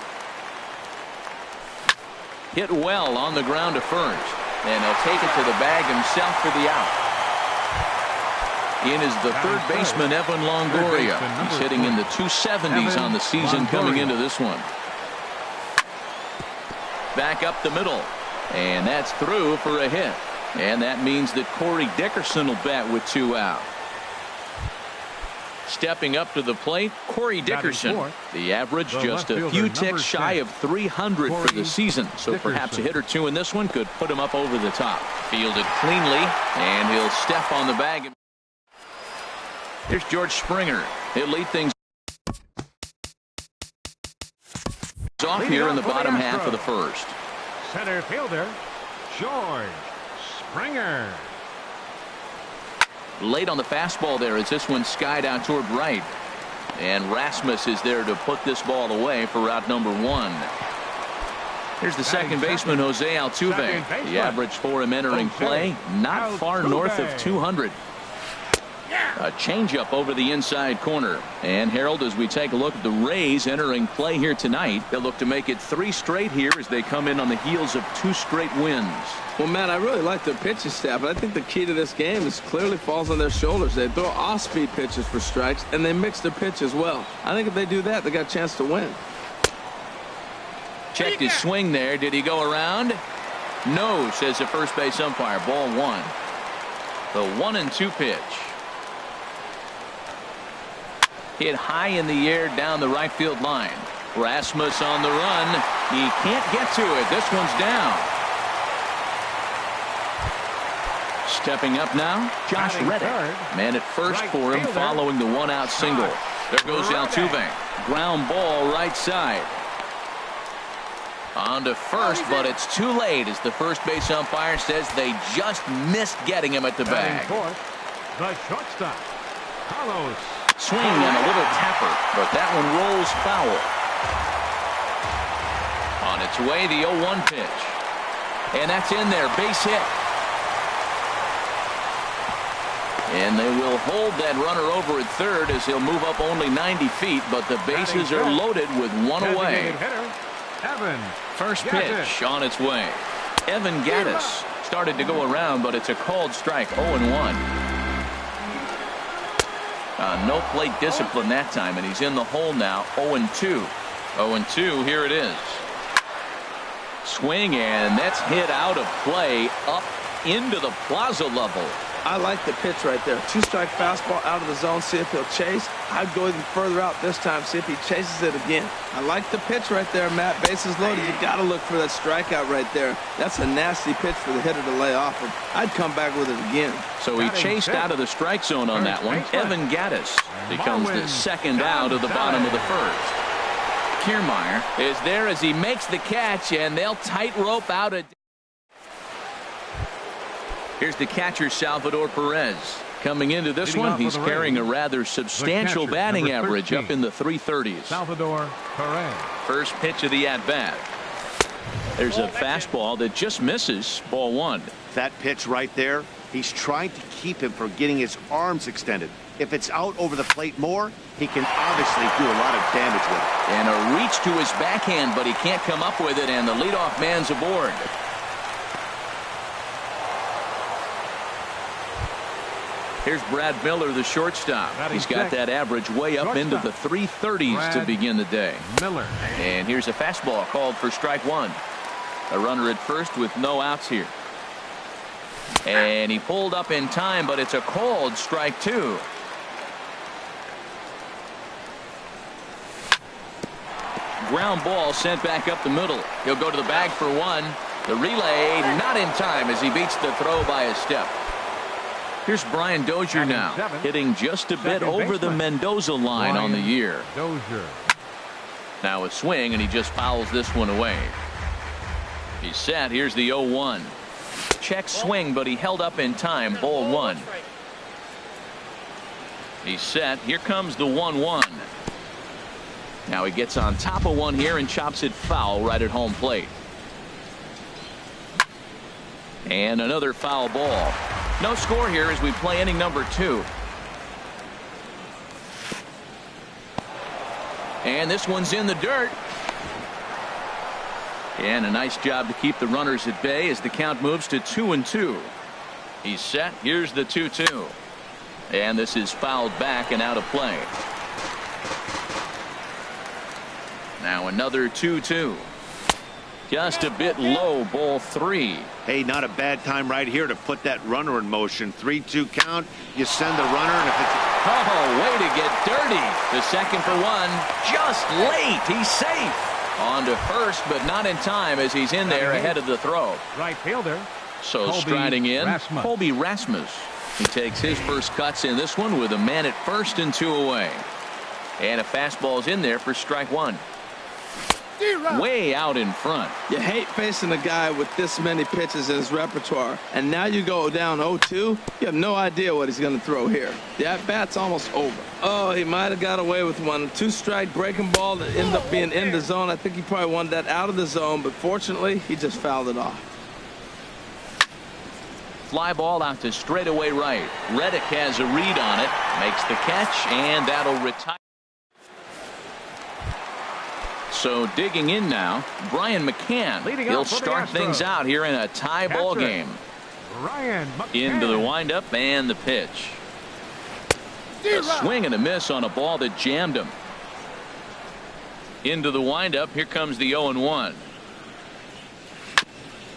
Hit well on the ground to first. And he'll take it to the bag himself for the out. In is the third baseman, Evan Longoria. He's hitting in the 270s on the season coming into this one. Back up the middle. And that's through for a hit. And that means that Corey Dickerson will bat with 2 out. Stepping up to the plate, Corey Dickerson. The average just a few ticks shy of 300 for the season. So perhaps a hit or 2 in this one could put him up over the top. Fielded cleanly, and he'll step on the bag. Here's George Springer. He'll lead things off here in the bottom half of the first. Center fielder, George Springer. Late on the fastball there as this one skied out toward right. And Rasmus is there to put this ball away for route number 1. Here's the second baseman, Jose Altuve. The average for him entering play, not far north of 200. A changeup over the inside corner. And Harold, as we take a look at the Rays entering play here tonight, they'll look to make it 3 straight here as they come in on the heels of 2 straight wins. Well, Matt, I really like their pitching staff, but I think the key to this game is clearly falls on their shoulders. They throw off-speed pitches for strikes, and they mix their pitch as well. I think if they do that, they got a chance to win. Checked his swing there. Did he go around? No, says the first base umpire. Ball 1. The 1-2 pitch. Hit high in the air down the right field line. Rasmus on the run. He can't get to it. This one's down. Stepping up now, Josh Reddick. Man at first for him following the 1-out single. There goes Altuve. Ground ball right side. On to first, but it's too late as the first base umpire says they just missed getting him at the bag. The shortstop, Carlos. Swing and a little tapper, but that one rolls foul. On its way, the 0-1 pitch. And that's in there, base hit. And they will hold that runner over at third as he'll move up only 90 feet, but the bases are loaded with 1 away. First pitch on its way. Evan Gattis started to go around, but it's a called strike, 0-1. No plate discipline that time, and he's in the hole now, 0-2. 0-2, here it is. Swing, and that's hit out of play up into the plaza level. I like the pitch right there. 2-strike fastball out of the zone, see if he'll chase. I'd go even further out this time, see if he chases it again. I like the pitch right there, Matt. Bases loaded. You got to look for that strikeout right there. That's a nasty pitch for the hitter to lay off of. I'd come back with it again. So he chased out of the strike zone on that one. Evan Gattis becomes the second out of the bottom of the first. Kiermaier is there as he makes the catch, and they'll tightrope out a... Here's the catcher, Salvador Perez. Coming into this one, he's carrying a rather substantial batting average up in the 330s. Salvador Perez. First pitch of the at-bat. There's a fastball that just misses. Ball 1. That pitch right there, he's trying to keep him from getting his arms extended. If it's out over the plate more, he can obviously do a lot of damage with it. And a reach to his backhand, but he can't come up with it, and the leadoff man's aboard. Here's Brad Miller, the shortstop. He's got that average way up into the 330s to begin the day. Miller. And here's a fastball called for strike one. A runner at first with no outs here. And he pulled up in time, but it's a called strike two. Ground ball sent back up the middle. He'll go to the bag for one. The relay not in time as he beats the throw by a step. Here's Brian Dozier now, hitting just a bit over the Mendoza line on the year. Dozier. Now a swing, and he just fouls this one away. He's set. Here's the 0-1. Check swing, but he held up in time. Ball one. He's set. Here comes the 1-1. Now he gets on top of one here and chops it foul right at home plate. And another foul ball. No score here as we play inning number 2. And this one's in the dirt. And a nice job to keep the runners at bay as the count moves to 2-2. He's set. Here's the 2-2. And this is fouled back and out of play. Now another 2-2. Just a bit low, ball 3. Hey, not a bad time right here to put that runner in motion. 3-2 count. You send the runner, and if it's... Oh, way to get dirty. The second for one. Just late. He's safe. On to first, but not in time as he's in there ahead of the throw. Right fielder. So Colby striding in, Rasmus. Colby Rasmus. He takes his first cuts in this one with a man at first and 2 away. And a fastball's in there for strike one. Way out in front. You hate facing a guy with this many pitches in his repertoire, and now you go down 0-2. You have no idea what he's going to throw here. The at-bat's almost over. Oh, he might have got away with one. 2-strike breaking ball that ended up being in the zone. I think he probably wanted that out of the zone, but fortunately, he just fouled it off. Fly ball out to straightaway right. Reddick has a read on it, makes the catch, and that'll retire. So digging in now, Brian McCann. He'll start things out here in a tie ball game. Brian McCann. Into the windup and the pitch. A swing and a miss on a ball that jammed him. Into the windup. Here comes the 0-1.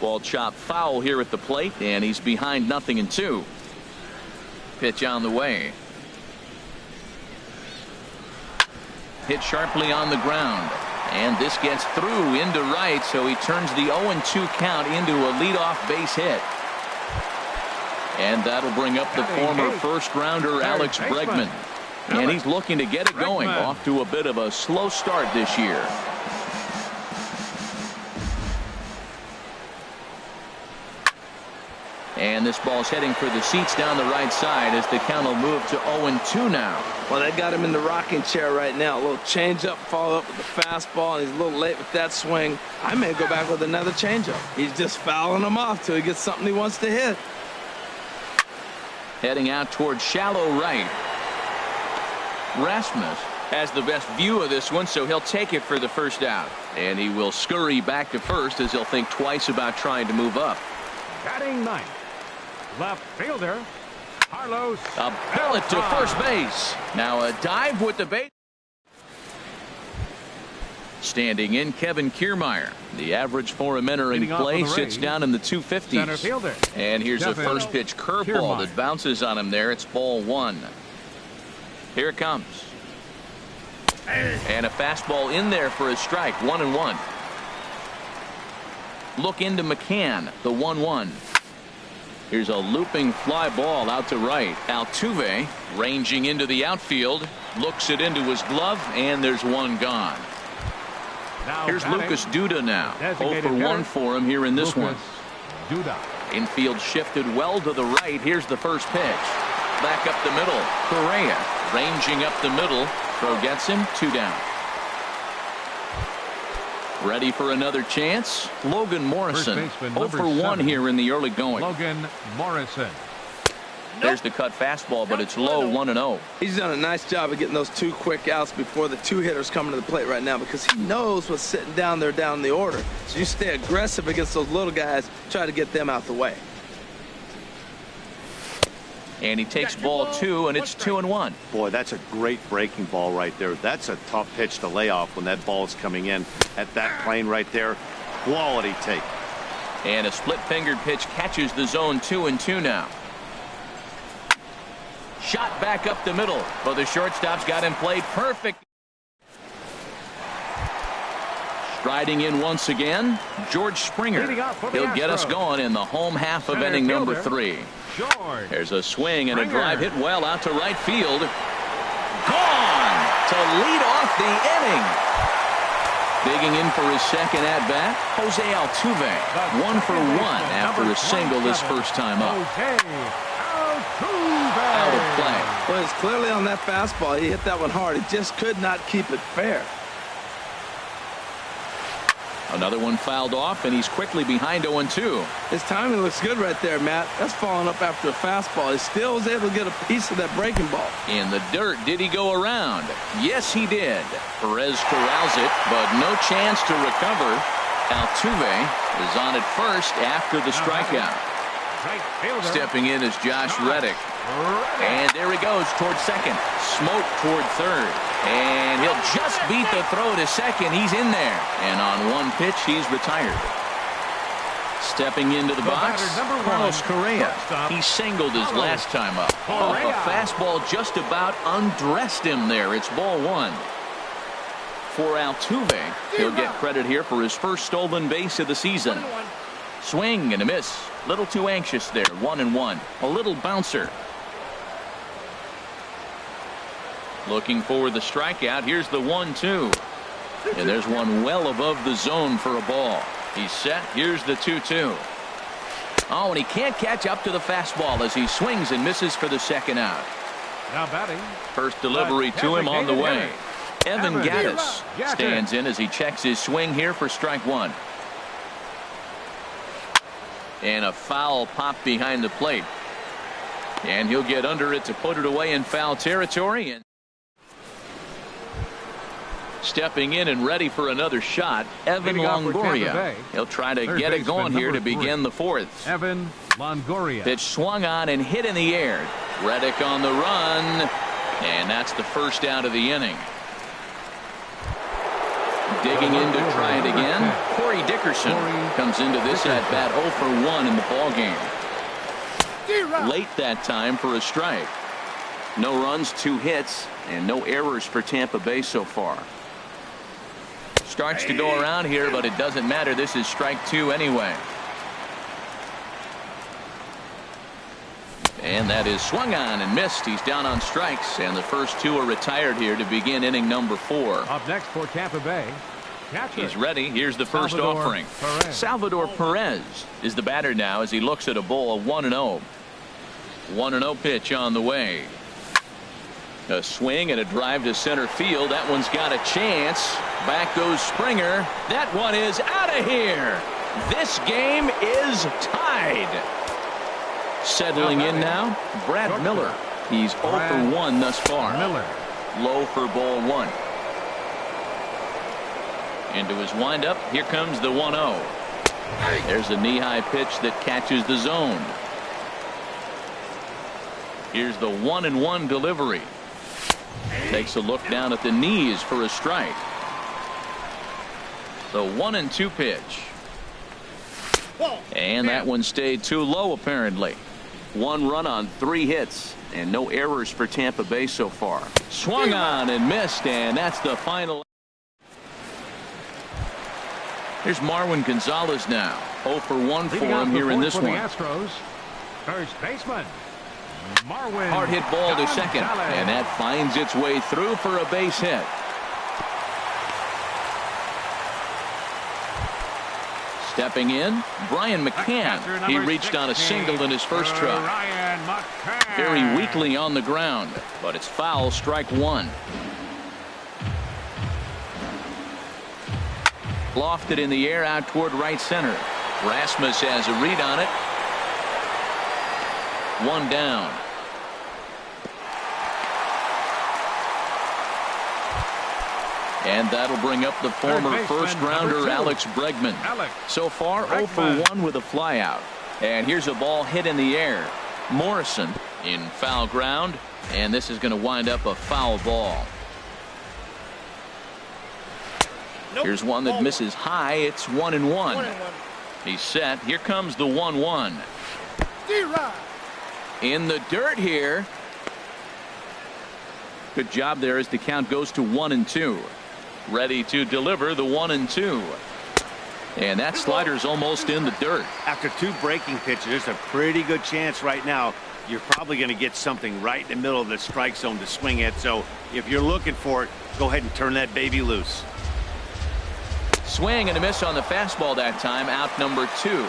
Ball chopped foul here at the plate, and he's behind 0-2. Pitch on the way. Hit sharply on the ground. And this gets through into right, so he turns the 0-2 count into a leadoff base hit. And that'll bring up the former first-rounder Alex Bregman. And he's looking to get it going, off to a bit of a slow start this year. And this ball's heading for the seats down the right side as the count will move to 0-2 now. Well, they got him in the rocking chair right now. A little changeup, follow up with the fastball, and he's a little late with that swing. I may go back with another changeup. He's just fouling him off till he gets something he wants to hit. Heading out towards shallow right. Rasmus has the best view of this one, so he'll take it for the first out. And he will scurry back to first as he'll think twice about trying to move up. Batting ninth. Left fielder. Carlos. A bullet to first base. Now a dive with the base. Standing in, Kevin Kiermaier. The average for him entering play sits down in the 250s. Center fielder. And here's a first pitch curveball that bounces on him there. It's ball 1. Here it comes. And a fastball in there for a strike. 1-1. Look into McCann. The 1-1. Here's a looping fly ball out to right. Altuve ranging into the outfield. Looks it into his glove, and there's one gone. Here's Lucas Duda now. 0 for 1 for him here in this one. Duda. Infield shifted well to the right. Here's the first pitch. Back up the middle. Correa ranging up the middle. Throw gets him. 2 down. Ready for another chance? Logan Morrison, First baseman, 0 for 1 7. here in the early going. Logan Morrison. There's the cut fastball, but it's low, 1-0. He's done a nice job of getting those 2 quick outs before the 2 hitters coming to the plate right now, because he knows what's sitting down there down the order. So you stay aggressive against those little guys, try to get them out the way. And he takes ball 2, and it's 2-1. Boy, that's a great breaking ball right there. That's a tough pitch to lay off when that ball is coming in at that plane right there. Quality take. And a split-fingered pitch catches the zone 2-2 now. Shot back up the middle, but the shortstop's got him played perfect. Striding in once again, George Springer. He'll get us going in the home half of inning number 3. There's a swing and a drive hit well out to right field. Gone to lead off the inning. Digging in for his second at-bat, Jose Altuve. 1 for 1 after a single his first time up. Out of play. Well, it's clearly on that fastball. He hit that one hard. He just could not keep it fair. Another one fouled off, and he's quickly behind 0-2. His timing looks good right there, Matt. That's falling up after a fastball. He still was able to get a piece of that breaking ball. In the dirt, did he go around? Yes, he did. Perez corrals it, but no chance to recover. Altuve is on at first after the strikeout. Stepping in is Josh Reddick. And there he goes towards second. Smoke toward third. And he'll just beat the throw to second. He's in there. And on one pitch, he's retired. Stepping into the box, Carlos Correa. He singled his last time up. Oh, a fastball just about undressed him there. It's ball 1. For Altuve, he'll get credit here for his first stolen base of the season. Swing and a miss. Little too anxious there. 1-1. A little bouncer. Looking for the strikeout. Here's the 1-2. And there's one well above the zone for a ball. He's set. Here's the 2-2. Oh, and he can't catch up to the fastball as he swings and misses for the second out. Now batting. First delivery to him on the way. Evan Gattis stands in as he checks his swing here for strike 1. And a foul pop behind the plate. And he'll get under it to put it away in foul territory. And stepping in and ready for another shot, Evan Longoria. He'll try to get it going here to begin the 4th. Evan Longoria. Pitch swung on and hit in the air. Reddick on the run. And that's the first out of the inning. Digging in to try it again. Corey Dickerson comes into this at-bat 0 for 1 in the ballgame. Late that time for a strike. No runs, 2 hits, and no errors for Tampa Bay so far. Starts to go around here, but it doesn't matter. This is strike 2 anyway. And that is swung on and missed. He's down on strikes, and the first 2 are retired here to begin inning number 4. Up next for Tampa Bay. He's ready. Here's the first offering. Salvador Perez is the batter now as he looks at a bowl of 1-0. 1-0 pitch on the way. A swing and a drive to center field. That one's got a chance. Back goes Springer. That one is out of here. This game is tied. Settling in now, Brad Miller. He's 0 for 1 thus far. Miller. Low for ball 1. Into his windup, here comes the 1-0. There's a knee-high pitch that catches the zone. Here's the 1-1 delivery. Takes a look down at the knees for a strike. The 1-2 pitch. And that one stayed too low apparently. 1 run on 3 hits and no errors for Tampa Bay so far. Swung on and missed, and that's the final. Here's Marwin Gonzalez now. 0 for 1 for him here in this one. Astros, first baseman Marwin. Hard hit ball to second, and that finds its way through for a base hit. Stepping in, Brian McCann. He reached on a single in his first try. Very weakly on the ground, but it's foul, strike 1. Lofted in the air out toward right center. Rasmus has a read on it. One down. And that'll bring up the former first-rounder Alex Bregman. So far, 0 for 1 with a flyout. And here's a ball hit in the air. Morrison in foul ground, and this is going to wind up a foul ball. Here's one that misses high. It's 1-1. He's set. Here comes the 1-1. In the dirt here. Good job there as the count goes to 1-2. Ready to deliver the 1-2. And that slider's almost in the dirt. After 2 breaking pitches, there's a pretty good chance right now you're probably going to get something right in the middle of the strike zone to swing at. So if you're looking for it, go ahead and turn that baby loose. Swing and a miss on the fastball that time. Out number 2.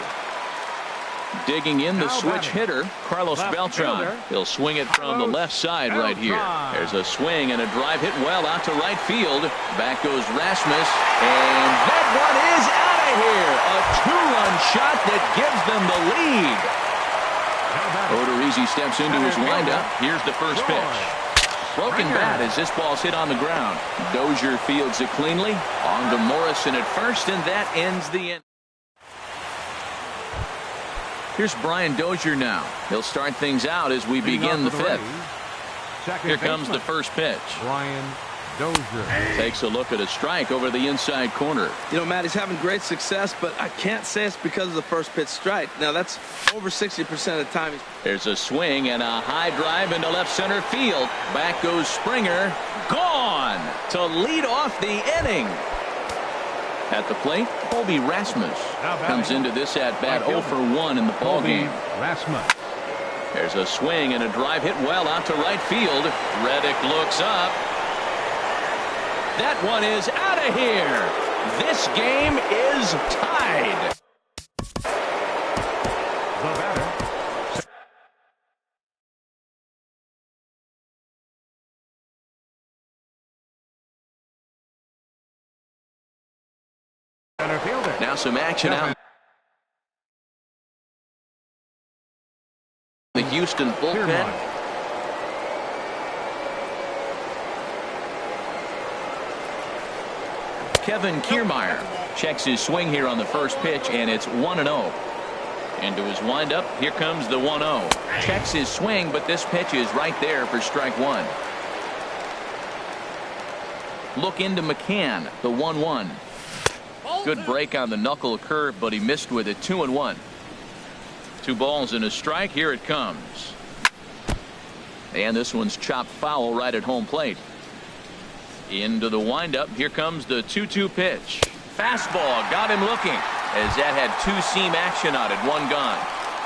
Digging in the switch hitter, Carlos Beltran. He'll swing it from the left side right here. There's a swing and a drive hit well out to right field. Back goes Rasmus, and that one is out of here. A 2-run shot that gives them the lead. Odorizzi steps into his windup. Here's the first pitch. Broken bat as this ball's hit on the ground. Dozier fields it cleanly. On to Morrison at first, and that ends the inning. Here's Brian Dozier now. He'll start things out as we begin the 5th. Here comes the first pitch. Brian Dozier takes a look at a strike over the inside corner. You know, Matt, he's having great success, but I can't say it's because of the first pitch strike. Now, that's over 60% of the time. There's a swing and a high drive into left center field. Back goes Springer. Gone to lead off the inning. At the plate, Colby Rasmus comes into this at-bat 0 for 1 in the ballgame. Rasmus. There's a swing and a drive hit well out to right field. Reddick looks up. That one is out of here. This game is tied. The batter. Now some action out. The Houston bullpen. Kevin Kiermaier checks his swing here on the first pitch, and it's 1-0. Into his windup, here comes the 1-0. Checks his swing, but this pitch is right there for strike 1. Look into McCann, the 1-1. Good break on the knuckle curve, but he missed with it. 2-1. 2 balls and a strike. Here it comes. And this one's chopped foul right at home plate. Into the windup. Here comes the 2-2 pitch. Fastball got him looking as that had 2-seam action on it. 1 gone.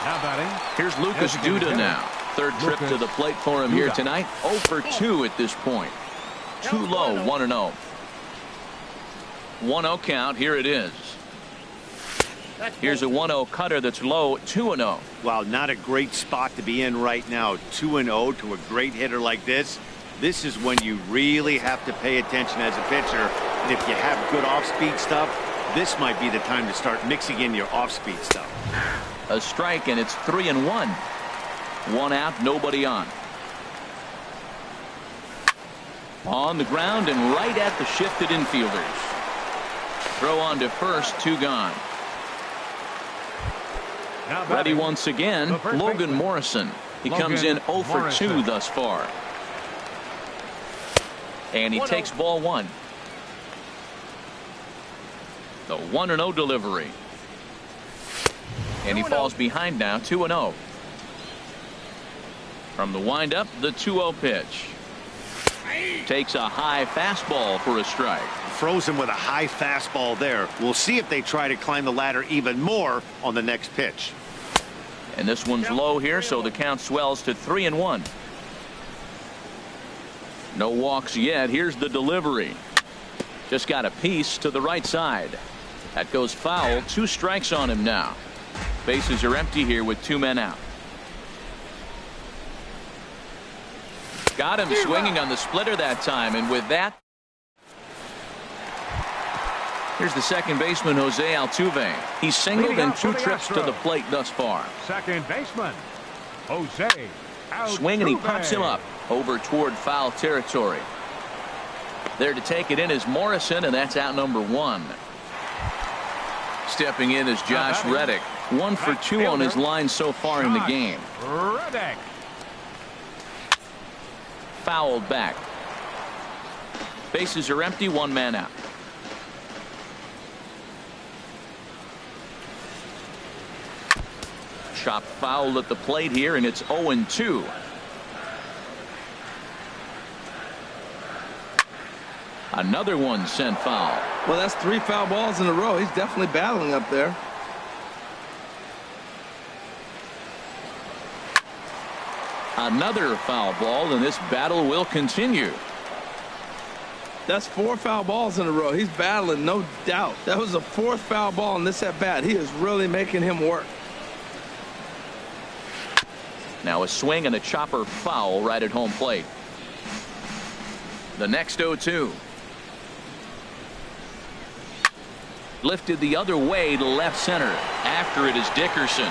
Now batting. Here's Lucas Duda now. Third trip to the plate for him here tonight. 0 for 2 at this point. Too low. 1-0. 1-0 count. Here it is. Here's a 1-0 cutter that's low. 2-0. Wow, not a great spot to be in right now. 2-0 to a great hitter like this. This is when you really have to pay attention as a pitcher. And if you have good off-speed stuff, this might be the time to start mixing in your off-speed stuff. A strike, and it's 3-1. 1 out, nobody on. On the ground and right at the shifted infielders. Throw on to first. 2 gone. Ready once again, Logan Morrison. He comes in 0 for 2 thus far. And he takes ball 1. The 1-0 delivery. And he falls behind now. 2-0. From the windup, the 2-0 pitch. Takes a high fastball for a strike. Froze him with a high fastball there. We'll see if they try to climb the ladder even more on the next pitch. And this one's low here, so the count swells to 3-1. No walks yet. Here's the delivery. Just got a piece to the right side. That goes foul. 2 strikes on him now. Bases are empty here with 2 men out. Got him swinging on the splitter that time, and with that, Here's the second baseman, Jose Altuve. He's singled in 2 trips to the plate thus far. Second baseman, Jose Altuve. Swing, and he pops him up over toward foul territory. There to take it in is Morrison, and that's out number 1. Stepping in is Josh Reddick. 1 for 2 on his line so far in the game. Reddick. Fouled back. Bases are empty, 1 man out. Chop foul at the plate here, and it's 0-2. Another one sent foul. Well, that's 3 foul balls in a row. He's definitely battling up there. Another foul ball, and this battle will continue. That's 4 foul balls in a row. He's battling, no doubt. That was the 4th foul ball in this at bat. He is really making him work. Now a swing and a chopper foul right at home plate. The next 0-2. Lifted the other way to left center. After it is Dickerson.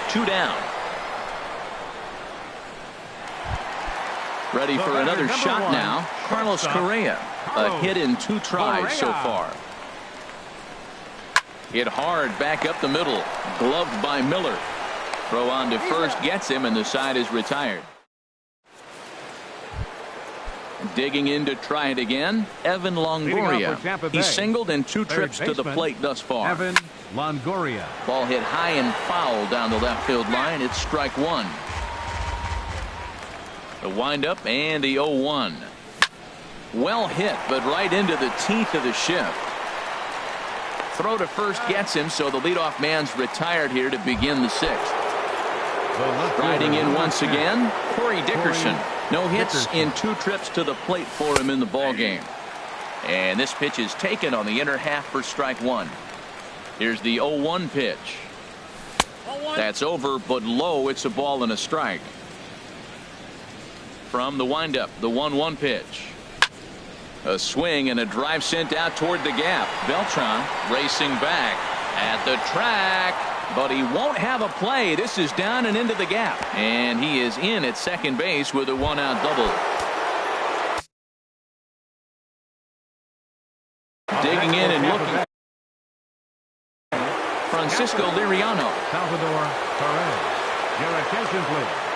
2 down. Ready for another shot now. Carlos Correa. A hit in 2 tries so far. Hit hard back up the middle. Gloved by Miller. Throw on to first gets him, and the side is retired. Digging in to try it again, Evan Longoria. He's singled in 2 trips to the plate thus far. Evan Longoria. Ball hit high and foul down the left field line. It's strike 1. The windup and the 0-1. Well hit, but right into the teeth of the shift. Throw to first gets him, so the leadoff man's retired here to begin the 6th. Riding in once again, Corey Dickerson. No hits in 2 trips to the plate for him in the ballgame. And this pitch is taken on the inner half for strike 1. Here's the 0-1 pitch. That's over, but low. It's a ball and a strike. From the windup, the 1-1 pitch. A swing and a drive sent out toward the gap. Beltran racing back at the track, but he won't have a play. This is down and into the gap, and he is in at second base with a 1-out double. Digging in and looking. Francisco Liriano. Salvador Perez. Your attention, please.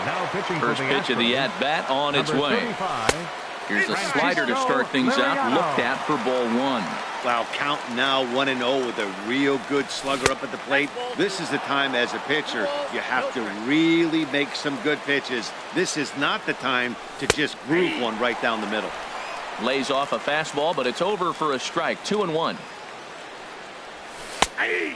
Now pitching First for the pitch of the at-bat on its way. 35. Here's a slider to start things out. Looked at for ball 1. Wow, count now 1-0 with a real good slugger up at the plate. This is the time as a pitcher you have to really make some good pitches. This is not the time to just groove one right down the middle. Lays off a fastball, but it's over for a strike. 2-1.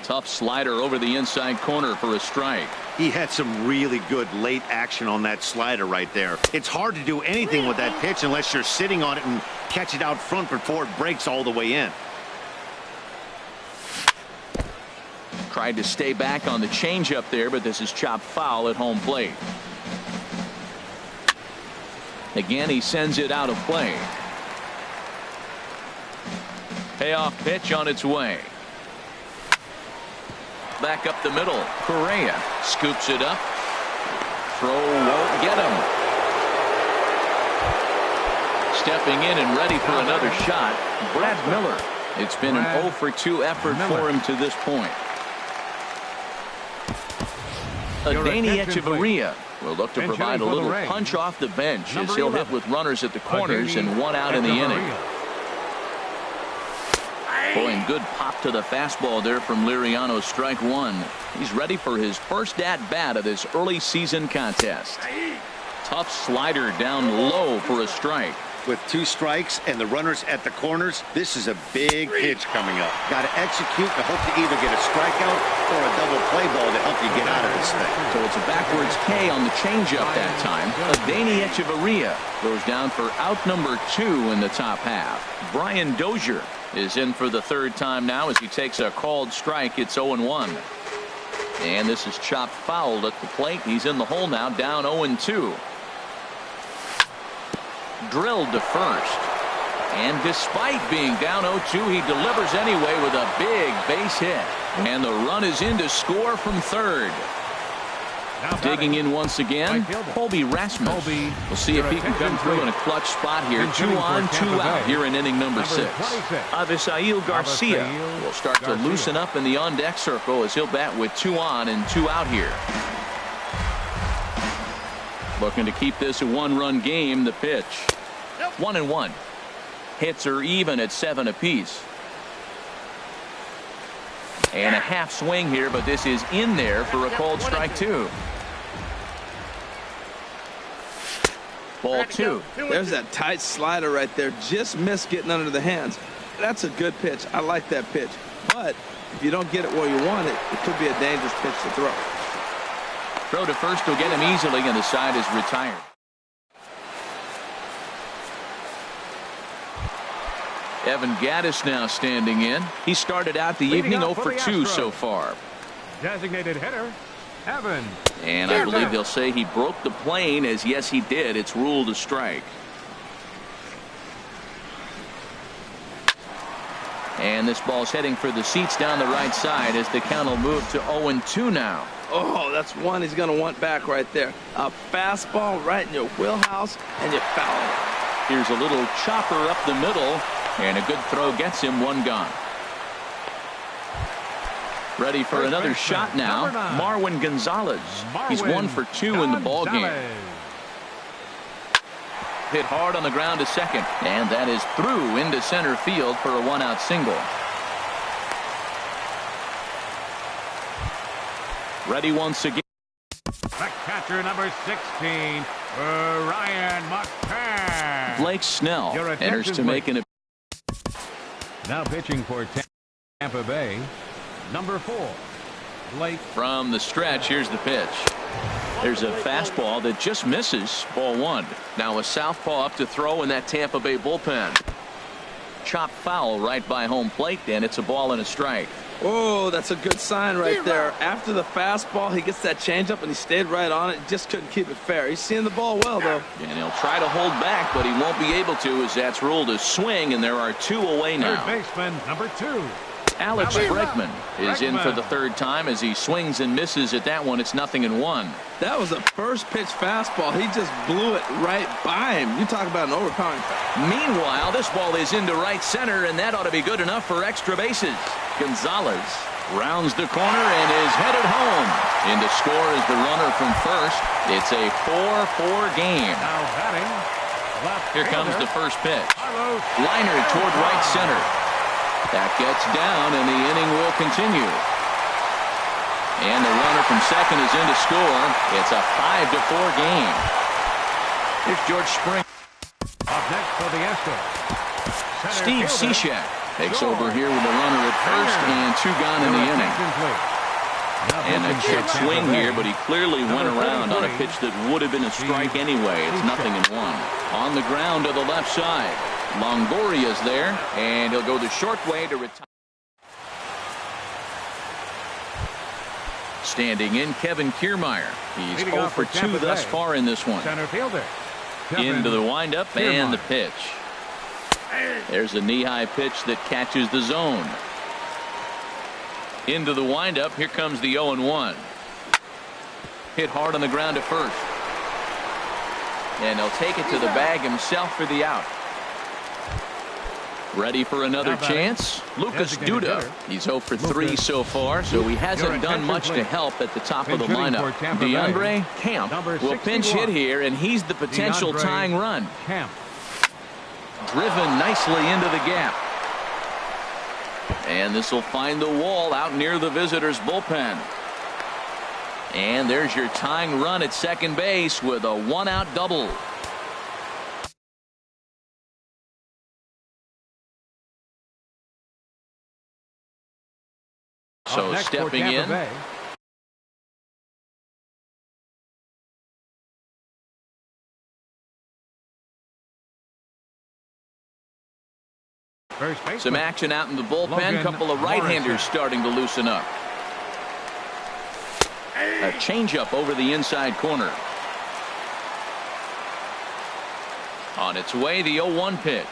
Tough slider over the inside corner for a strike. He had some really good late action on that slider right there. It's hard to do anything with that pitch unless you're sitting on it and catch it out front before it breaks all the way in. Tried to stay back on the changeup there, but this is chopped foul at home plate. Again, he sends it out of play. Payoff pitch on its way. Back up the middle. Correa scoops it up. Throw won't get him. Stepping in and ready for another shot, Brad Miller. It's been an 0 for 2 effort for him to this point. Adeiny Echeverria will look to provide a little punch off the bench as he'll hit with runners at the corners and 1 out in the inning. Boy, and good pop to the fastball there from Liriano. Strike 1. He's ready for his first at-bat of this early season contest. Tough slider down low for a strike. With 2 strikes and the runners at the corners, this is a big pitch coming up. Got to execute and hope to either get a strikeout or a double play ball to help you get out of this thing. So it's a backwards K on the changeup that time. Adeiny Echeverria goes down for out number 2 in the top half. Brian Dozier is in for the 3rd time now as he takes a called strike. It's 0-1. And this is chopped fouled at the plate. He's in the hole now, down 0-2. Drilled to first. And despite being down 0-2, he delivers anyway with a big base hit. And the run is in to score from third. Digging in once again, Colby Rasmus. We'll see if he can come through in a clutch spot here. 2 on, 2 out here in inning number 6. Avisail Garcia will start to loosen up in the on-deck circle as he'll bat with 2 on and 2 out here. Looking to keep this a 1-run game. The pitch. 1-1. Hits are even at 7 apiece. And a half swing here, but this is in there for a called strike 2. Ball 2. There's that tight slider right there. Just missed getting under the hands. That's a good pitch. I like that pitch. But if you don't get it where you want it, it could be a dangerous pitch to throw. Throw to first will get him easily, and the side is retired. Evan Gattis now standing in. He started out the evening 0 for 2 so far. Designated hitter, Evan. And I believe they'll say he broke the plane, as yes he did. It's ruled a strike. And this ball's heading for the seats down the right side as the count will move to 0-2 now. Oh, that's one he's going to want back right there. A fastball right in your wheelhouse, and you foul it. Here's a little chopper up the middle, and a good throw gets him 1 gone. Ready for another shot now. Marwin Gonzalez. He's 1 for 2 in the ball game. Hit hard on the ground to second, and that is through into center field for a 1-out single. Ready once again. The catcher, number 16, Ryan McCann. Blake Snell enters to make an. Now pitching for Tampa Bay, number 4, Blake. From the stretch, here's the pitch. There's a fastball that just misses. Ball 1. Now a southpaw up to throw in that Tampa Bay bullpen. Chop foul right by home plate, and it's a ball and a strike. Oh, that's a good sign right there. After the fastball, he gets that changeup, and he stayed right on it. Just couldn't keep it fair. He's seeing the ball well, though. And he'll try to hold back, but he won't be able to, as that's ruled a swing, and there are 2 away now. Third baseman, number 2. Alex Bregman is in for the 3rd time as he swings and misses at that one. It's 0-1. That was a first pitch fastball. He just blew it right by him. You talk about an overpowering foul. Meanwhile, this ball is into right center, and that ought to be good enough for extra bases. Gonzalez rounds the corner and is headed home. In to score is the runner from first. It's a 4-4 game. Now batting, left Here comes fielder, the first pitch. Carlos. Liner toward right center. That gets down, and the inning will continue. And the runner from second is in to score. It's a 5-4 game. Here's George Springer. Up next for the Astros, Steve Cishek takes over here with a runner at first and 2 gone in the inning. And a check swing here, but he clearly went around on a pitch that would have been a strike anyway. It's 0-1. On the ground to the left side. Longoria's there, and he'll go the short way to retire. Standing in, Kevin Kiermaier. He's 0 for 2 thus far in this one. Center fielder. Into the windup and the pitch. There's a knee-high pitch that catches the zone. Into the windup. Here comes the 0-1. Hit hard on the ground to first. And he'll take it to the bag himself for the out. Ready for another chance? Lucas Duda. He's 0 for 3 so far, so he hasn't done much to help at the top of the lineup. DeAndre Camp will pinch hit here, and he's the potential tying run. Driven nicely into the gap. And this will find the wall out near the visitors' bullpen. And there's your tying run at second base with a 1-out double. So stepping in. Some action out in the bullpen. Couple of right-handers starting to loosen up. A changeup over the inside corner. On its way, the 0-1 pitch.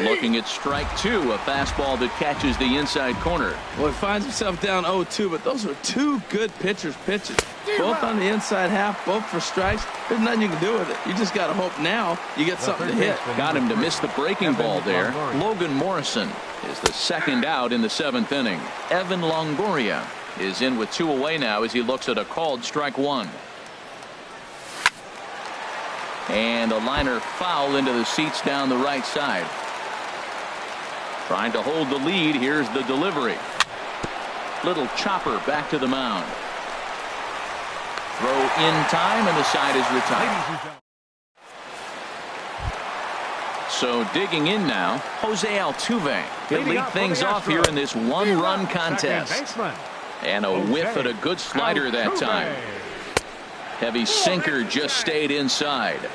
Looking at strike two, a fastball that catches the inside corner. Well, he finds himself down 0-2, but those are two good pitchers pitching. Both on the inside half, both for strikes. There's nothing you can do with it. You just got to hope now you get something to hit. Got him to miss the breaking ball there. Logan Morrison is the second out in the 7th inning. Evan Longoria is in with 2 away now as he looks at a called strike one. And a liner foul into the seats down the right side. Trying to hold the lead. Here's the delivery. Little chopper back to the mound. Throw in time, and the side is retired. So digging in now, Jose Altuve. He'll lead things off here in this one-run contest. And a whiff at a good slider that time. Heavy sinker just stayed inside.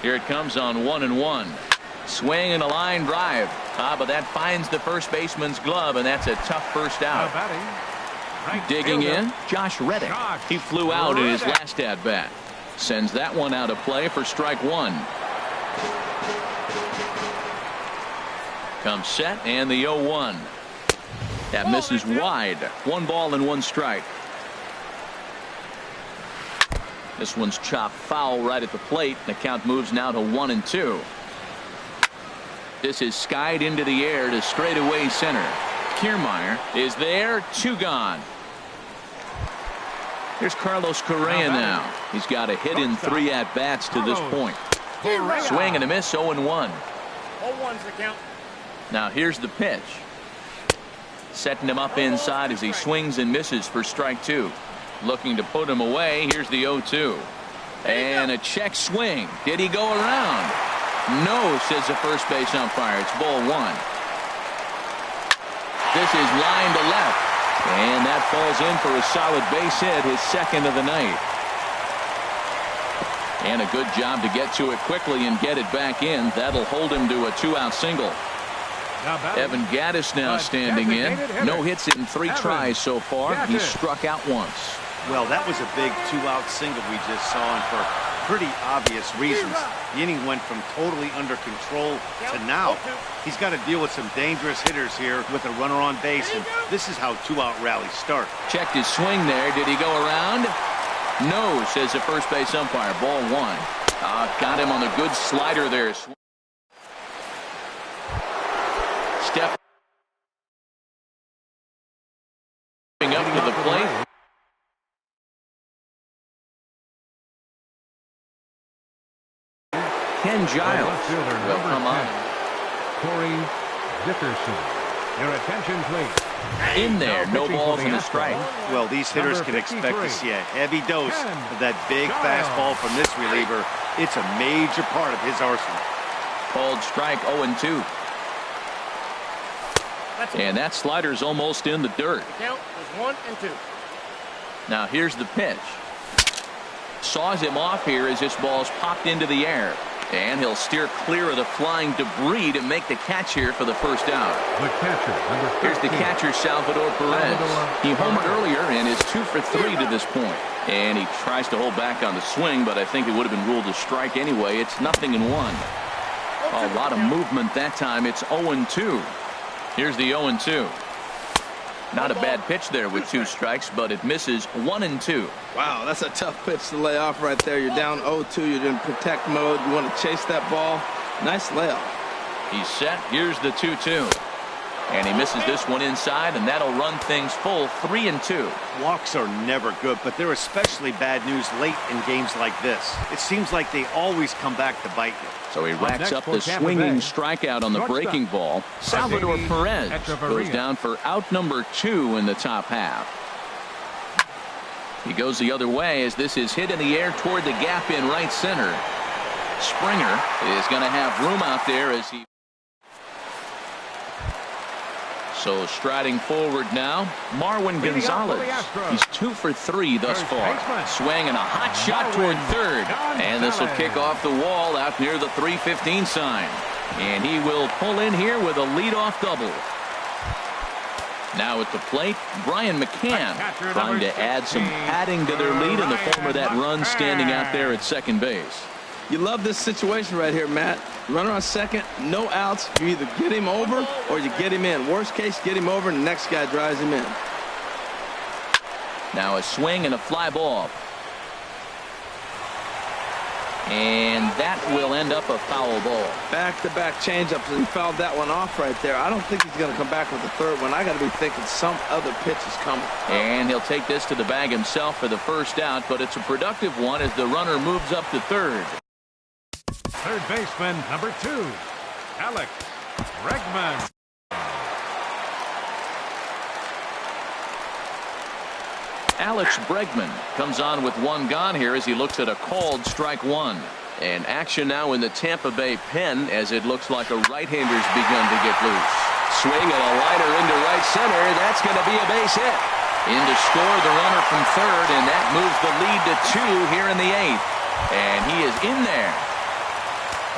Here it comes on 1-1. Swing and a line drive. But that finds the first baseman's glove, and that's a tough first out. Digging in, Josh Reddick. He flew out in his last at-bat. Sends that one out of play for strike one. Comes set, and the 0-1. That misses wide. 1 ball and 1 strike. This one's chopped foul right at the plate. The count moves now to 1-2. This is skied into the air to straightaway center. Kiermaier is there. 2 gone. Here's Carlos Correa now. He's got a hit in 3 at-bats to this point. Swing and a miss. 0-1. 0-1's the count. Now here's the pitch. Setting him up inside as he swings and misses for strike 2. Looking to put him away. Here's the 0-2. And a check swing. Did he go around? No, says the first base umpire. It's ball 1. This is line to left. And that falls in for a solid base hit, his second of the night. And a good job to get to it quickly and get it back in. That'll hold him to a 2-out single. Evan Gattis now standing in. No hits in 3 tries so far. He's struck out once. Well, that was a big 2-out single we just saw, and for pretty obvious reasons. The inning went from totally under control to now. He's got to deal with some dangerous hitters here with a runner on base, and this is how 2-out rallies start. Checked his swing there. Did he go around? No, says the first base umpire. Ball 1. Got him on the good slider there. Step up to the plate. Ken Giles will come on. Corey Dickerson. Your attention, please. In there, no balls and a strike. Well, these hitters can expect to see a heavy dose of that big fastball from this reliever. It's a major part of his arsenal. Called strike 0-2. And that slider's almost in the dirt. The count is 1 and 2. Now here's the pitch. Saws him off here as this ball's popped into the air. And he'll steer clear of the flying debris to make the catch here for the first out. The catcher, number 13. Here's the catcher, Salvador Perez. He homered earlier and is 2 for 3 to this point. And he tries to hold back on the swing, but I think it would have been ruled a strike anyway. It's 0-1. A lot of movement that time. It's 0-2. Here's the 0-2. Not a bad pitch there with 2 strikes, but it misses 1-2. Wow, that's a tough pitch to lay off right there. You're down 0-2. You're in protect mode. You want to chase that ball. Nice layoff. He's set. Here's the 2-2. And he misses this one inside, and that'll run things full 3-2. Walks are never good, but they're especially bad news late in games like this. It seems like they always come back to bite you. So he racks up the swinging strikeout on the breaking ball. Salvador Perez goes down for out number 2 in the top half. He goes the other way as this is hit in the air toward the gap in right center. Springer is going to have room out there as he. So striding forward now, Marwin Gonzalez. He's 2 for 3 thus far. Swing and a hot shot toward third. And this will kick off the wall out near the 3:15 sign. And he will pull in here with a leadoff double. Now at the plate, Brian McCann trying to add some padding to their lead in the form of that run standing out there at second base. You love this situation right here, Matt. Runner on second, no outs. You either get him over or you get him in. Worst case, get him over and the next guy drives him in. Now a swing and a fly ball. And that will end up a foul ball. Back-to-back changeups, and he fouled that one off right there. I don't think he's going to come back with the third one. I got to be thinking some other pitch is coming. And he'll take this to the bag himself for the first out, but it's a productive one as the runner moves up to third. Third baseman, number 2, Alex Bregman. Alex Bregman comes on with one gone here as he looks at a called strike one. And action now in the Tampa Bay pen as it looks like a right-hander's begun to get loose. Swing and a liner into right center. That's going to be a base hit. In to score the runner from third, and that moves the lead to 2 here in the 8th. And he is in there.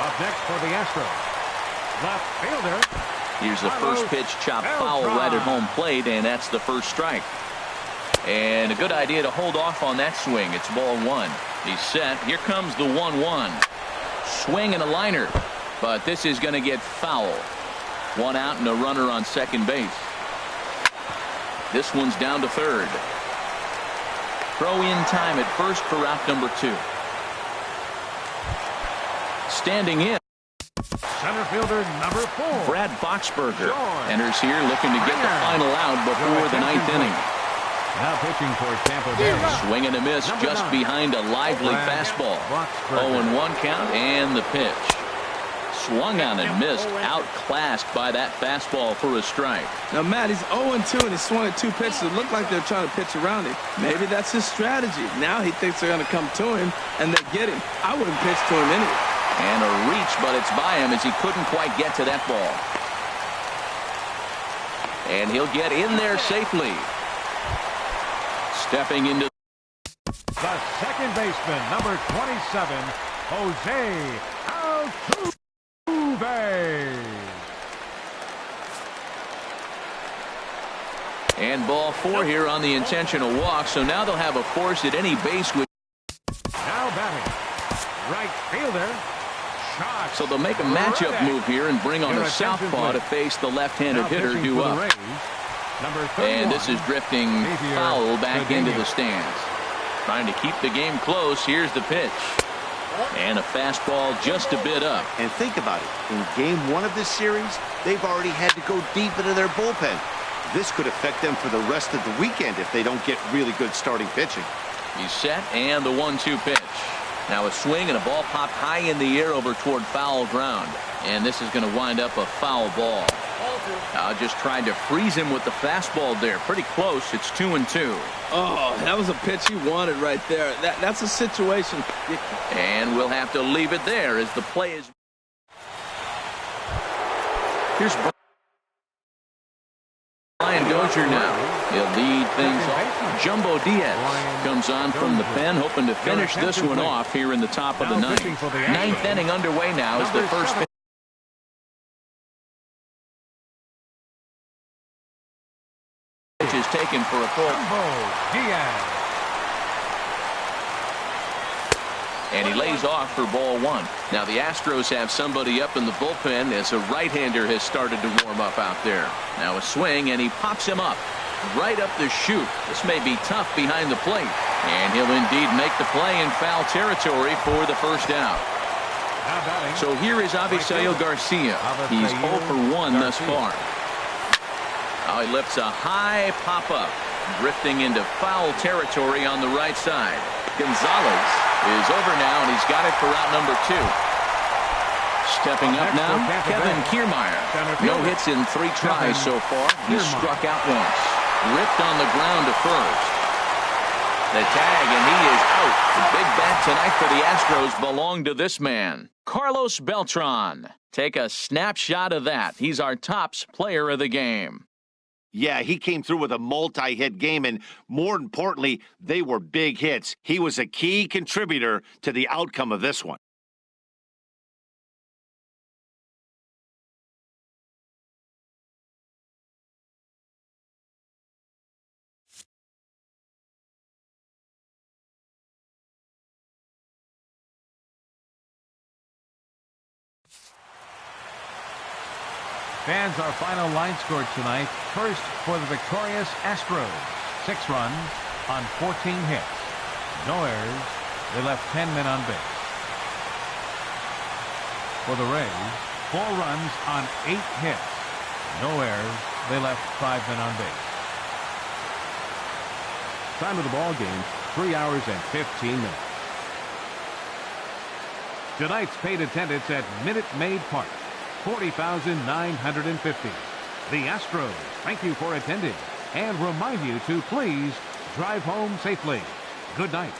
Up next for the Astros, left fielder. Here's the first pitch chopped foul right at home plate, and that's the first strike. And a good idea to hold off on that swing. It's ball 1. He's set. Here comes the 1-1. Swing and a liner. But this is going to get foul. One out and a runner on second base. This one's down to third. Throw in time at first for out number 2. Standing in. Center fielder number 4. Brad Boxberger enters here looking to get the final out before the 9th inning. Now pitching for Tampa Bay. Swing and a miss just behind a lively fastball. 0-1 count and the pitch. Swung on and missed, outclassed by that fastball for a strike. Now, Matt, he's 0-2 and he swung at 2 pitches that look like they're trying to pitch around him. Maybe that's his strategy. Now he thinks they're going to come to him and they get him. I wouldn't pitch to him anyway. And a reach, but it's by him as he couldn't quite get to that ball. And he'll get in there safely. Stepping into the second baseman, number 27, Jose Altuve. And ball 4 here on the intentional walk, so now they'll have a force at any base with. Now batting, right fielder. So they'll make a matchup move here and bring on a southpaw to face the left-handed hitter due up. And this is drifting foul back into the stands. Trying to keep the game close. Here's the pitch. And a fastball just a bit up. And think about it. In game 1 of this series, they've already had to go deep into their bullpen. This could affect them for the rest of the weekend if they don't get really good starting pitching. He's set, and the 1-2 pitch. Now a swing and a ball popped high in the air over toward foul ground. And this is going to wind up a foul ball. Just tried to freeze him with the fastball there. Pretty close. It's 2-2. Oh, that was a pitch he wanted right there. That's a situation. And we'll have to leave it there as the play is. Here's Brian Dozier now. He'll lead things off. Jumbo Diaz comes on from the pen, hoping to finish this one off here in the top of the 9th. 9th inning underway now as the first pitch is taken for a pull. And he lays off for ball 1. Now the Astros have somebody up in the bullpen as a right-hander has started to warm up out there. Now a swing, and he pops him up right up the chute. This may be tough behind the plate. And he'll indeed make the play in foul territory for the first out. So here is Avisail Garcia. He's 0 for 1 thus far. Now he lifts a high pop-up, drifting into foul territory on the right side. Gonzalez is over now, and he's got it for out number 2. Stepping up now, Kevin Kiermaier. No hits in 3 tries so far. He struck out once. Ripped on the ground to first. The tag, and he is out. The big bat tonight for the Astros belonged to this man, Carlos Beltran. Take a snapshot of that. He's our tops player of the game. Yeah, he came through with a multi-hit game, and more importantly, they were big hits. He was a key contributor to the outcome of this one. Fans, our final line score tonight. First for the victorious Astros. 6 runs on 14 hits. No errors. They left 10 men on base. For the Rays, 4 runs on 8 hits. No errors. They left 5 men on base. Time of the ball game, 3 hours and 15 minutes. Tonight's paid attendance at Minute Maid Park, 40,950. The Astros thank you for attending and remind you to please drive home safely. Good night.